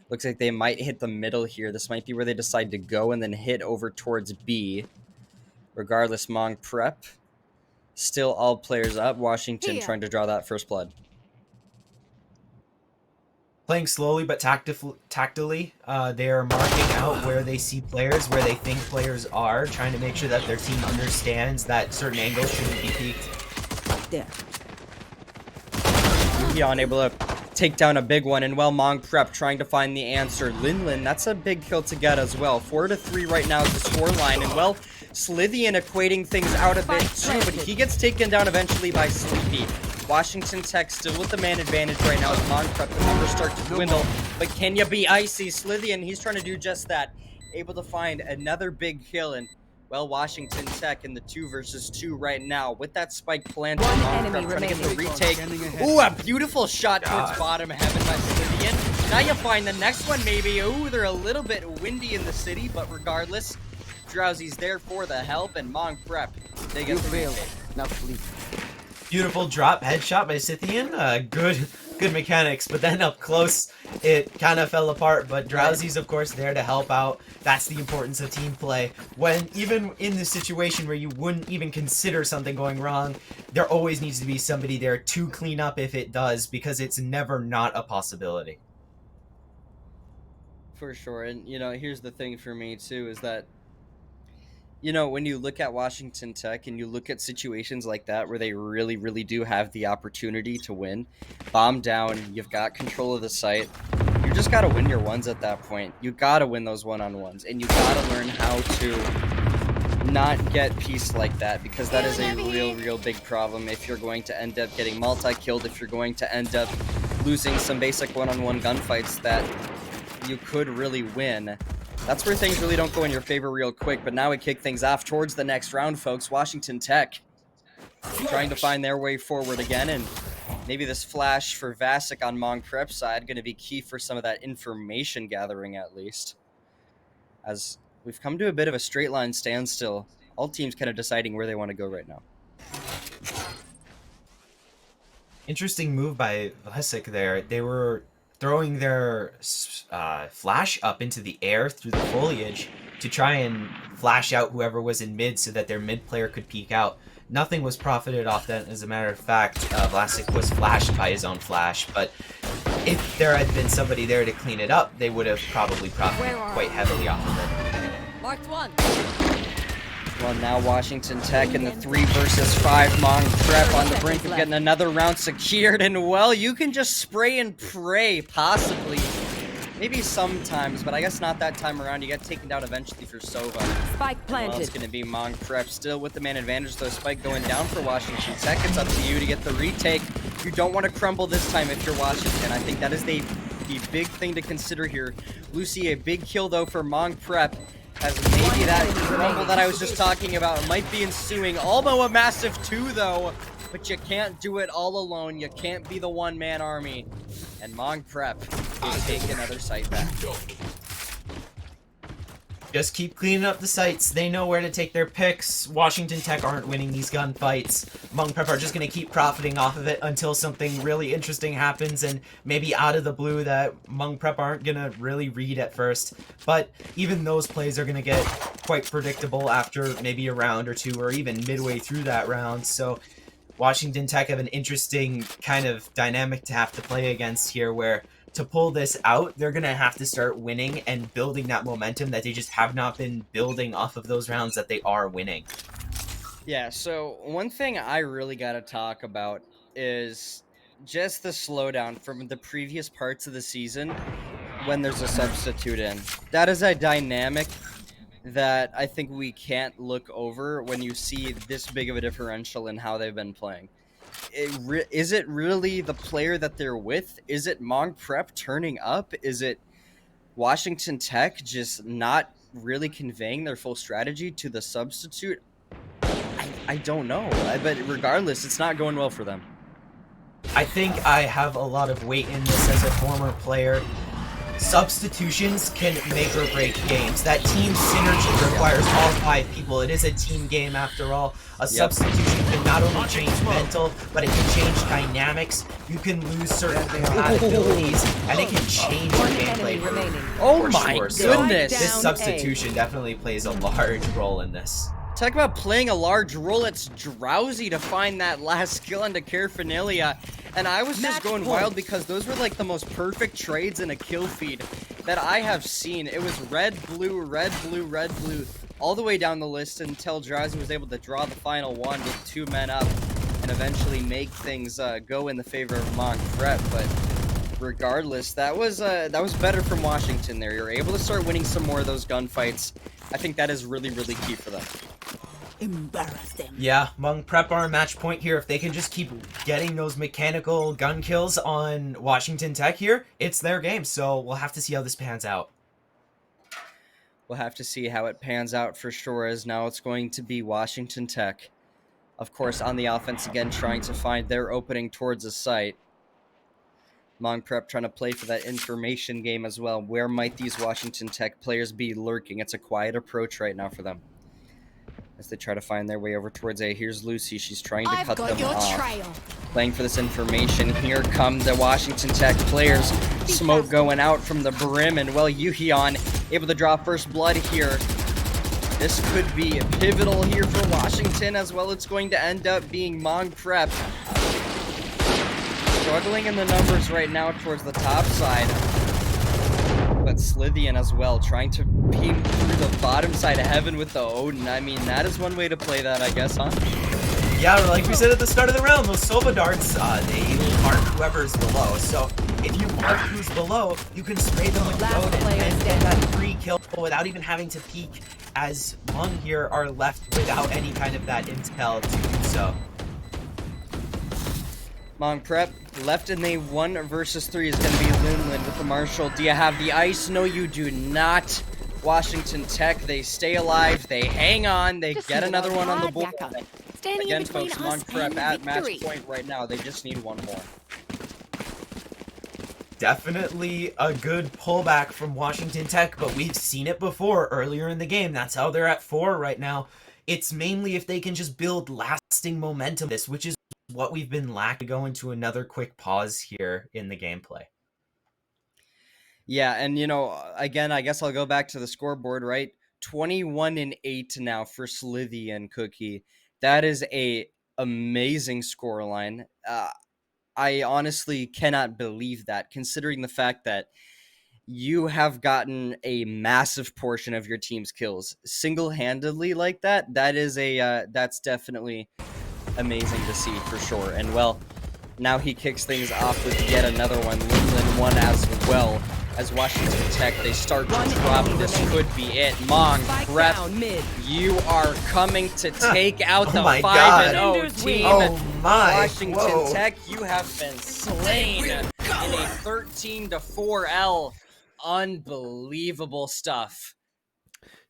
Looks like they might hit the middle here. This might be where they decide to go and then hit over towards B. Regardless, Mong prep. Still all players up. Washington trying to draw that first blood. Playing slowly but tactily, they are marking out where they see players, where they think players are, trying to make sure that their team understands that certain angles shouldn't be peeked. There. Yukion able to take down a big one, and well, Mong prep trying to find the answer. Linlin, that's a big kill to get as well. 4-3 right now is the score line, and well, Slithian equating things out a bit too, but he gets taken down eventually by Sleepy. Washington Tech still with the man advantage right now as Mong prep. The numbers start to dwindle, but can you be icy? Slithian, he's trying to do just that. Able to find another big kill, and well, Washington Tech in the 2 versus 2 right now with that spike planted. Mong prep trying to get the retake. Ooh, a beautiful shot towards bottom heaven by Slithian. Now you find the next one maybe. Ooh, they're a little bit windy in the city, but regardless, Drowsy's there for the help, and Mong prep, they get the retake. Now flee. Beautiful drop headshot by Scythian. Good mechanics, but then up close, it kind of fell apart. But Drowsy's, of course, there to help out. That's the importance of team play. When even in this situation where you wouldn't even consider something going wrong, there always needs to be somebody there to clean up if it does, because it's never not a possibility. For sure, and you know, here's the thing for me too, is that, you know, when you look at Washington Tech and you look at situations like that where they really, really do have the opportunity to win, bomb down, you've got control of the site, you just got to win your ones at that point. You got to win those one-on-ones, and you got to learn how to not get pieced like that, because that is a real big problem if you're going to end up getting multi-killed, if you're going to end up losing some basic one-on-one gunfights that you could really win. That's where things really don't go in your favor real quick, but now we kick things off towards the next round, folks. Washington Tech trying to find their way forward again, and maybe this flash for Vasic on Mong Prep side going to be key for some of that information gathering, at least. As we've come to a bit of a straight line standstill, all teams kind of deciding where they want to go right now. Interesting move by Vasic there. They were throwing their flash up into the air through the foliage to try and flash out whoever was in mid so that their mid player could peek out. Nothing was profited off that. As a matter of fact, Vlasic was flashed by his own flash, but if there had been somebody there to clean it up, they would have probably profited quite heavily off of it. Marked one. Well, now Washington Tech in the 3 versus 5 Mong Prep on the brink of getting another round secured, and well, you can just spray and pray, possibly. Maybe sometimes, but I guess not that time around. You get taken down eventually for Sova. Spike planted. Well, it's going to be Mong Prep still with the man advantage, though. Spike going down for Washington Tech. It's up to you to get the retake. You don't want to crumble this time if you're Washington. I think that is the big thing to consider here. Lucy, a big kill, though, for Mong Prep. As maybe that crumble that I was just talking about might be ensuing. Almo a massive 2, though. But you can't do it all alone. You can't be the one-man army. And Mong Prep is taking another site back. Just keep cleaning up the sites. They know where to take their picks. Washington Tech aren't winning these gunfights. Mong Prep are just going to keep profiting off of it until something really interesting happens, and maybe out of the blue that Mong Prep aren't going to really read at first. But even those plays are going to get quite predictable after maybe a round or two, or even midway through that round. So Washington Tech have an interesting kind of dynamic to have to play against here, where to pull this out, they're going to have to start winning and building that momentum that they just have not been building off of those rounds that they are winning. Yeah, so one thing I really got to talk about is just the slowdown from the previous parts of the season when there's a substitute in. That is a dynamic that I think we can't look over when you see this big of a differential in how they've been playing. Is it really the player that they're with? Is it Mong Prep turning up? Is it Washington Tech just not really conveying their full strategy to the substitute? I don't know, but regardless, it's not going well for them. I think I have a lot of weight in this as a former player. substitutions can make or break games. That team synergy requires all 5 people. It is a team game after all. A substitution can not only change mental, but it can change dynamics. You can lose certain compatibilities, and it can change your gameplay remaining. Oh for my sure. So goodness. this substitution definitely plays a large role in this. Talk about playing a large role. It's drowsy to find that last kill into Caraphernalia. And I was just going wild because those were like the most perfect trades in a kill feed that I have seen. It was red, blue, red, blue, red, blue, all the way down the list until Drowsy was able to draw the final one with 2 men up and eventually make things go in the favor of Mnvl. But regardless, that was better from Washington there. You're able to start winning some more of those gunfights. I think that is really, really key for them. Embarrass them. Yeah, Mnvl are match point here. If they can just keep getting those mechanical gun kills on Washington Tech here, it's their game. So we'll have to see how this pans out. We'll have to see how it pans out for sure, as now it's going to be Washington Tech. Of course, on the offense again, trying to find their opening towards a site. Mnvl trying to play for that information game as well. Where might these Washington Tech players be lurking? It's a quiet approach right now for them as they try to find their way over towards A. Here's Lucy. She's trying to cut them off. Playing for this information. Here come the Washington Tech players. Smoke going out from the brim, and well, Yuhyeon able to draw first blood here. This could be pivotal here for Washington, as well it's going to end up being Mnvl. Struggling in the numbers right now towards the top side. But Slithian as well, trying to peek through the bottom side of heaven with the Odin. I mean, that is one way to play that, I guess, huh? Yeah, like we said at the start of the round, those Sova darts, they mark whoever's below. So if you mark who's below, you can spray them with the Odin and get that free kill without even having to peek, as Mung here are left without any kind of that intel to do so. Mnvl left in a 1 versus 3 is going to be Lunlin with the Marshall. Do you have the ice? No, you do not. Washington Tech, they stay alive, they hang on, they get another one on the board. Again, folks, Mnvl at match point right now. They just need one more. Definitely a good pullback from Washington Tech, but we've seen it before earlier in the game. That's how they're at 4 right now. It's mainly if they can just build lasting momentum, which is what we've been lacking. Go into another quick pause here in the gameplay. Yeah, and you know, again, I guess I'll go back to the scoreboard, right? 21-8 now for Slithy and Cookie. That is a amazing scoreline. I honestly cannot believe that, considering the fact that you have gotten a massive portion of your team's kills single-handedly like that. That is that's definitely amazing to see for sure. And well, now he kicks things off with yet another one. Linlin one as well. As Washington Tech, they start to drop. This could be it. Mnvl, you are coming to take out the 5-0 team. Oh my! Washington Tech, you have been slain in a 13-4 L. Unbelievable stuff.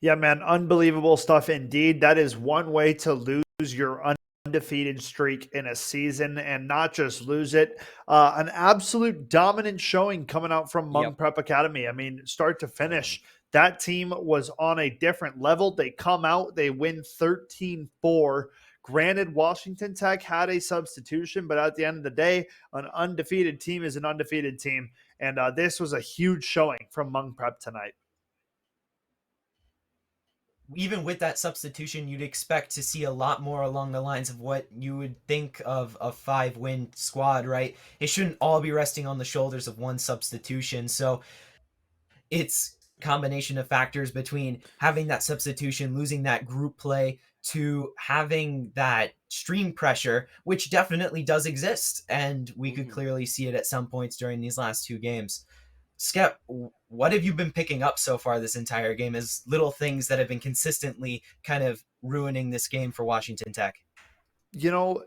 Yeah, man, unbelievable stuff indeed. That is one way to lose your undefeated streak in a season, and not just lose it. An absolute dominant showing coming out from Mnvl Academy. I mean, start to finish, that team was on a different level. They come out, they win 13-4. Granted, Washington Tech had a substitution, but at the end of the day, an undefeated team is an undefeated team. And this was a huge showing from Mnvl tonight. Even with that substitution, you'd expect to see a lot more along the lines of what you would think of a 5-win squad, right? It shouldn't all be resting on the shoulders of one substitution. So it's a combination of factors between having that substitution, losing that group play, to having that stream pressure, which definitely does exist. And we could clearly see it at some points during these last 2 games. Skep, what have you been picking up so far this entire game as little things that have been consistently kind of ruining this game for Washington Tech? You know,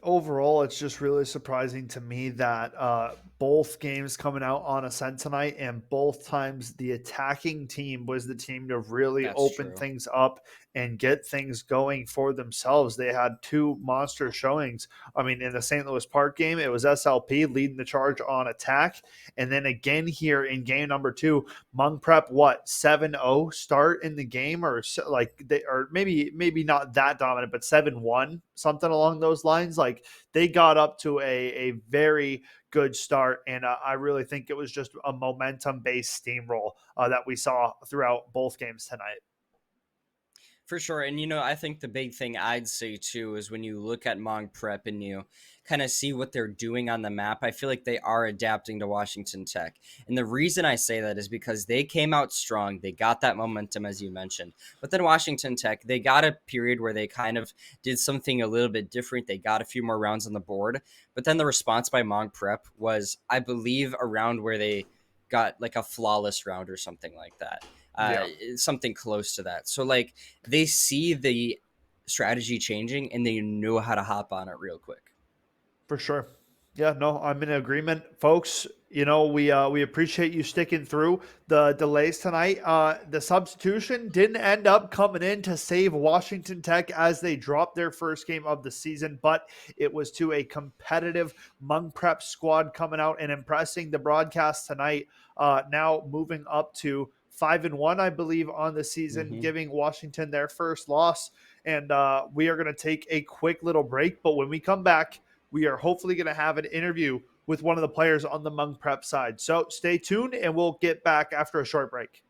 overall, it's just really surprising to me that both games coming out on Ascent tonight, and both times the attacking team was the team to really That's open true. things up and get things going for themselves. They had two monster showings. I mean, in the St. Louis Park game, it was SLP leading the charge on attack. And then again here in game number 2, Hmong Prep, 7-0 start in the game, or like they, or maybe not that dominant, but 7-1, something along those lines. Like they got up to a very good start, and I really think it was just a momentum based steamroll that we saw throughout both games tonight. For sure. And, I think the big thing I'd say too is when you look at Mong Prep and you kind of see what they're doing on the map, I feel like they are adapting to Washington Tech. And the reason I say that is because they came out strong. They got that momentum, as you mentioned. But then Washington Tech, they got a period where they kind of did something a little bit different. They got a few more rounds on the board. But then the response by Mong Prep was, I believe, a round where they got like a flawless round or something like that. Yeah. Something close to that. So like they see the strategy changing and they know how to hop on it real quick. For sure. Yeah, no, I'm in agreement, folks. We appreciate you sticking through the delays tonight. The substitution didn't end up coming in to save Washington Tech as they dropped their first game of the season, but it was to a competitive Hmong Prep squad coming out and impressing the broadcast tonight. Now moving up to 5-1, I believe, on the season, giving Washington their first loss. And we are going to take a quick little break, but when we come back, we are hopefully going to have an interview with one of the players on the Hmong Prep side. So stay tuned, and we'll get back after a short break.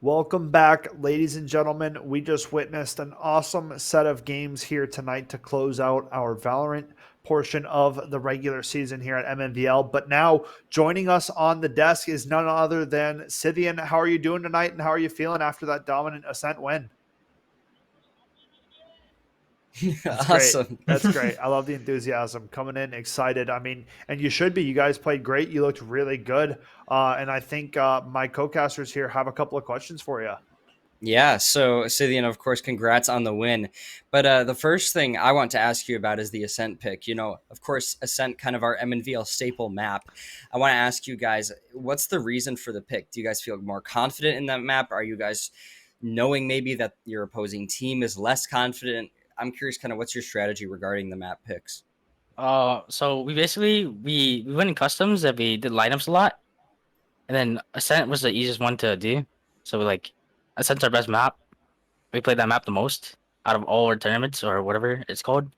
Welcome back, ladies and gentlemen. We just witnessed an awesome set of games here tonight to close out our Valorant portion of the regular season here at MNVL. But now joining us on the desk is none other than Scythian. How are you doing tonight, and how are you feeling after that dominant Ascent win? That's Awesome. great. That's great. I love the enthusiasm coming in, excited. I mean, and you should be. You guys played great. You looked really good. And I think my co-casters here have a couple of questions for you. Yeah, so Scythian, of course, congrats on the win. But the first thing I want to ask you about is the Ascent pick. You know, of course, Ascent, kind of our MNVL staple map. I want to ask you guys, what's the reason for the pick? Do you guys feel more confident in that map? Are you guys knowing maybe that your opposing team is less confident? I'm curious, kind of, what's your strategy regarding the map picks? So we basically we went in customs and we did lineups a lot, and then Ascent was the easiest one to do. So we like Ascent's our best map. We played that map the most out of all our tournaments or whatever it's called.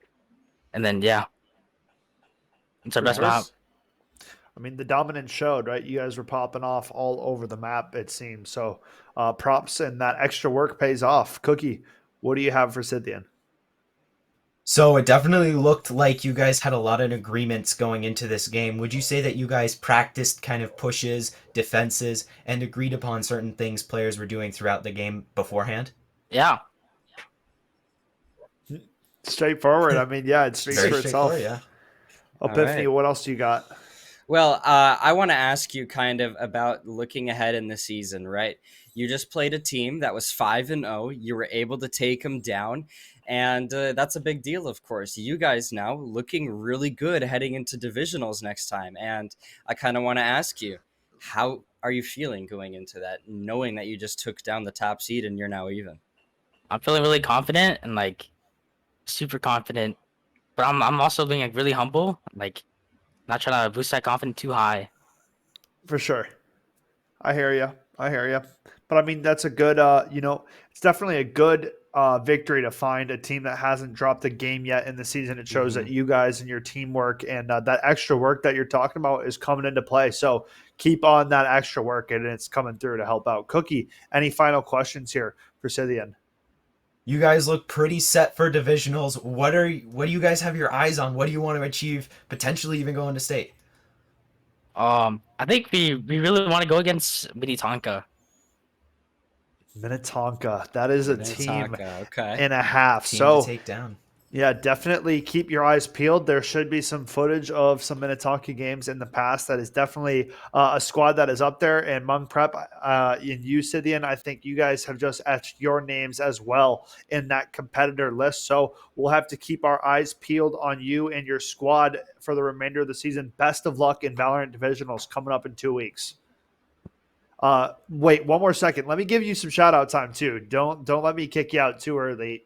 And then yeah, it's our best map. I mean, the dominance showed, right? You guys were popping off all over the map, it seems. So props, and that extra work pays off. Cookie, what do you have for Scythian? So it definitely looked like you guys had a lot of agreements going into this game. Would you say that you guys practiced kind of pushes, defenses, and agreed upon certain things players were doing throughout the game beforehand? Yeah. Straightforward. I mean, yeah, it speaks Very for itself. straightforward, yeah. Epiphany, All right. what else do you got? Well, I want to ask you kind of about looking ahead in the season, right? You just played a team that was 5-0. You were able to take them down, and that's a big deal, of course. You guys now looking really good heading into divisionals next time, and I kind of want to ask you, how are you feeling going into that, knowing that you just took down the top seed and you're now even? I'm feeling really confident and like super confident, but I'm also being like really humble, like not trying to boost that confidence too high. For sure. I hear you. I hear you. But I mean, that's a good, it's definitely a good victory to find a team that hasn't dropped a game yet in the season. It shows that you guys and your teamwork and that extra work that you're talking about is coming into play. So keep on that extra work, and it's coming through to help out. Cookie, any final questions here for Scythian? You guys look pretty set for divisionals. What do you guys have your eyes on? What do you want to achieve, potentially even going to state? I think we really want to go against Minnetonka. Minnetonka. That is a team Minnetonka, okay. and a half. Team So to take down. yeah, definitely keep your eyes peeled. There should be some footage of some Minnetonka games in the past. That is definitely a squad that is up there. And Hmong Prep, in you, Scythian, I think you guys have just etched your names as well in that competitor list. So we'll have to keep our eyes peeled on you and your squad for the remainder of the season. Best of luck in Valorant Divisionals coming up in 2 weeks. Wait, one more second. Let me give you some shout out time too. Don't let me kick you out too early.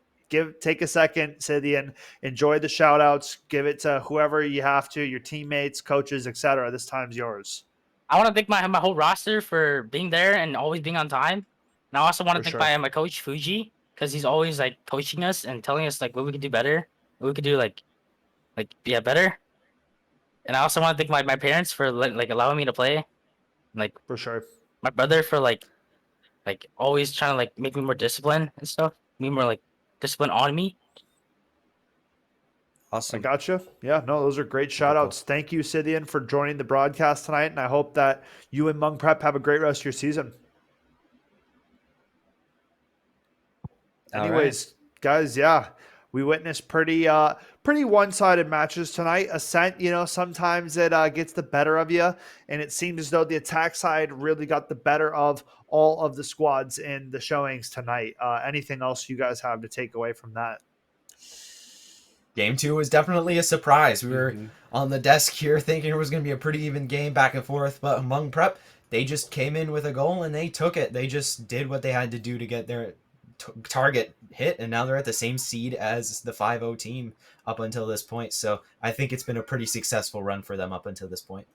Take a second, Scythian, enjoy the shout outs, give it to whoever you have to, your teammates, coaches, etc. This time's yours. I want to thank my whole roster for being there and always being on time. And I also want to For thank sure. my coach Fuji, because he's always like coaching us and telling us like what we could do better, what we could do like better. And I also want to thank my parents for like allowing me to play, like For sure. my brother for like always trying to like make me more disciplined and stuff, me more like discipline on me. I Awesome. gotcha. Yeah, no, those are great shout outs. Thank you, Scythian, for joining the broadcast tonight. And I hope that you and Hmong Prep have a great rest of your season. All Anyways, guys, yeah, we witnessed pretty one-sided matches tonight. Ascent, sometimes it gets the better of you, and it seemed as though the attack side really got the better of all of the squads in the showings tonight. Anything else you guys have to take away from that? Game 2 was definitely a surprise. We were on the desk here thinking it was going to be a pretty even game back and forth, but Hmong Prep, they just came in with a goal and they took it. They just did what they had to do to get their target hit, and now they're at the same seed as the 5-0 team up until this point. So I think it's been a pretty successful run for them up until this point.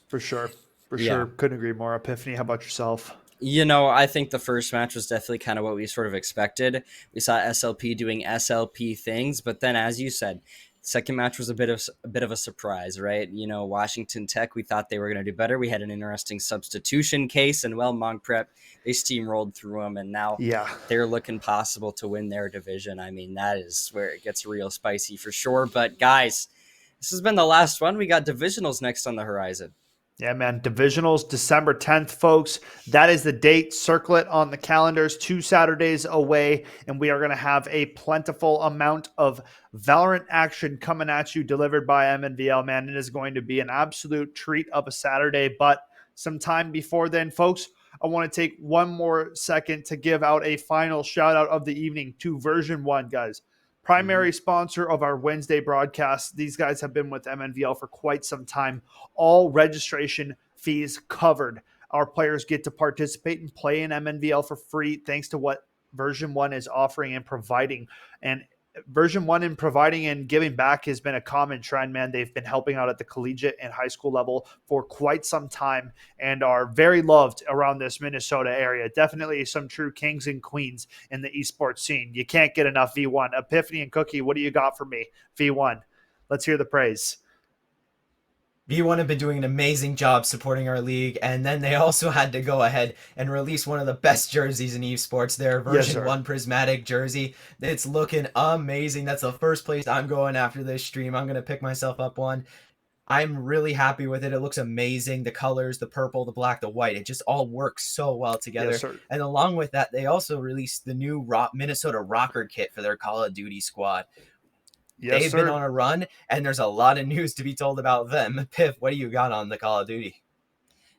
For sure. For Yeah. sure. Couldn't agree more. Epiphany, how about yourself? You know, I think the first match was definitely kind of what we sort of expected. We saw SLP doing SLP things, but then, as you said, Second match was a bit of a surprise, right? You know, Washington Tech, we thought they were going to do better. We had an interesting substitution case, and well, Monk Prep, they steamrolled through them, and now Yeah. they're looking possible to win their division. I mean, that is where it gets real spicy for sure. But guys, this has been the last one. We got divisionals next on the horizon. Yeah, man. Divisionals, December 10th, folks. That is the date. Circle it on the calendars. 2 Saturdays away, and we are going to have a plentiful amount of Valorant action coming at you, delivered by Mnvl, man. It is going to be an absolute treat of a Saturday, but sometime before then, folks, I want to take one more second to give out a final shout out of the evening to Version1, guys. Primary sponsor of our Wednesday broadcast. These guys have been with Mnvl for quite some time. All registration fees covered. Our players get to participate and play in Mnvl for free thanks to what Version1 is offering and providing. And Version1 in providing and giving back has been a common trend, man. They've been helping out at the collegiate and high school level for quite some time and are very loved around this Minnesota area. Definitely some true kings and queens in the esports scene. You can't get enough V1. Epiphany and Cookie, what do you got for me? V1. Let's hear the praise. V1 have been doing an amazing job supporting our league, and then they also had to go ahead and release one of the best jerseys in esports, their version 1 prismatic jersey. It's looking amazing. That's the first place I'm going after this stream. I'm going to pick myself up one. I'm really happy with it. It looks amazing. The colors, the purple, the black, the white, it just all works so well together. Yes, sir. And along with that, they also released the new Minnesota Rocker kit for their Call of Duty squad. Yes, They've sir. been on a run, and there's a lot of news to be told about them. Piff, what do you got on the Call of Duty?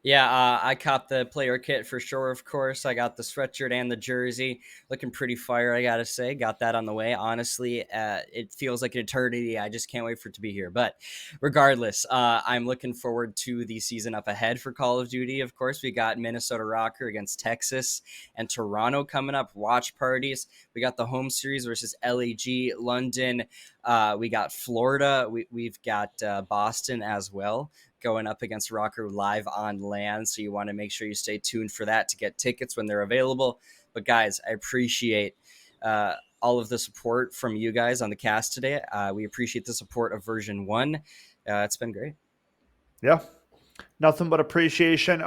Yeah, I copped the player kit for sure, of course. I got the sweatshirt and the jersey. Looking pretty fire, I gotta say. Got that on the way. Honestly, it feels like an eternity. I just can't wait for it to be here. But regardless, I'm looking forward to the season up ahead for Call of Duty. Of course, we got Minnesota Rocker against Texas and Toronto coming up. Watch parties. We got the home series versus LAG, London. We got Florida. We've got Boston as well, going up against Rocker live on LAN. So you want to make sure you stay tuned for that to get tickets when they're available. But guys, I appreciate all of the support from you guys on the cast today. We appreciate the support of Version1. It's been great. Yeah. Nothing but appreciation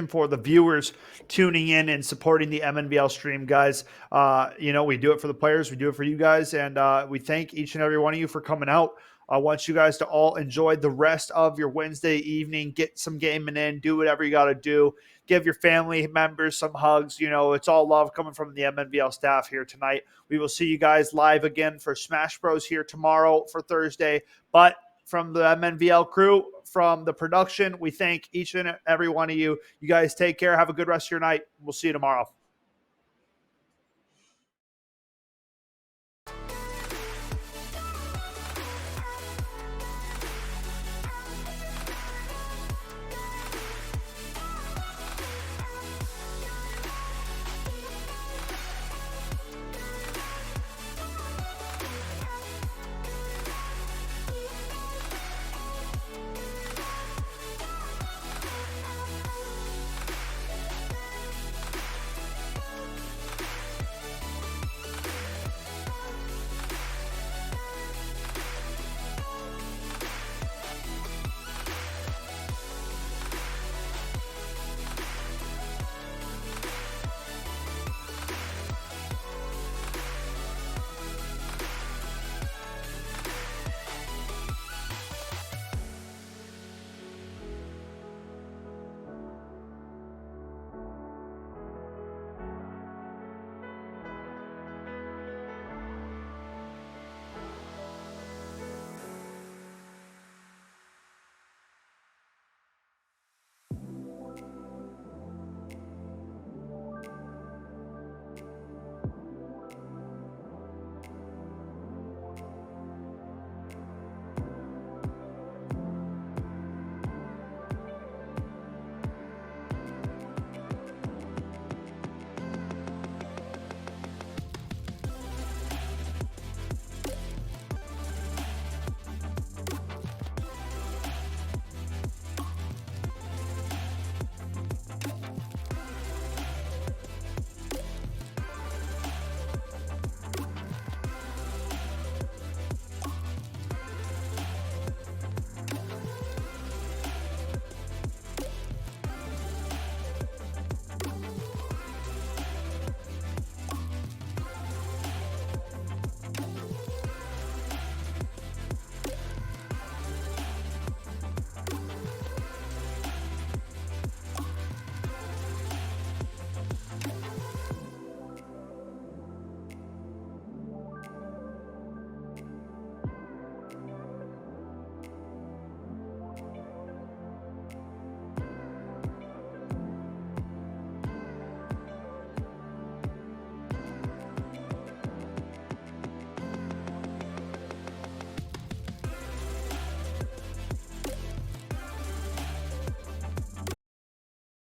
for the viewers tuning in and supporting the Mnvl stream, guys. We do it for the players. We do it for you guys. And we thank each and every one of you for coming out. I want you guys to all enjoy the rest of your Wednesday evening. Get some gaming in. Do whatever you got to do. Give your family members some hugs. It's all love coming from the Mnvl staff here tonight. We will see you guys live again for Smash Bros here tomorrow for Thursday. But from the Mnvl crew, from the production, we thank each and every one of you. You guys take care. Have a good rest of your night. We'll see you tomorrow.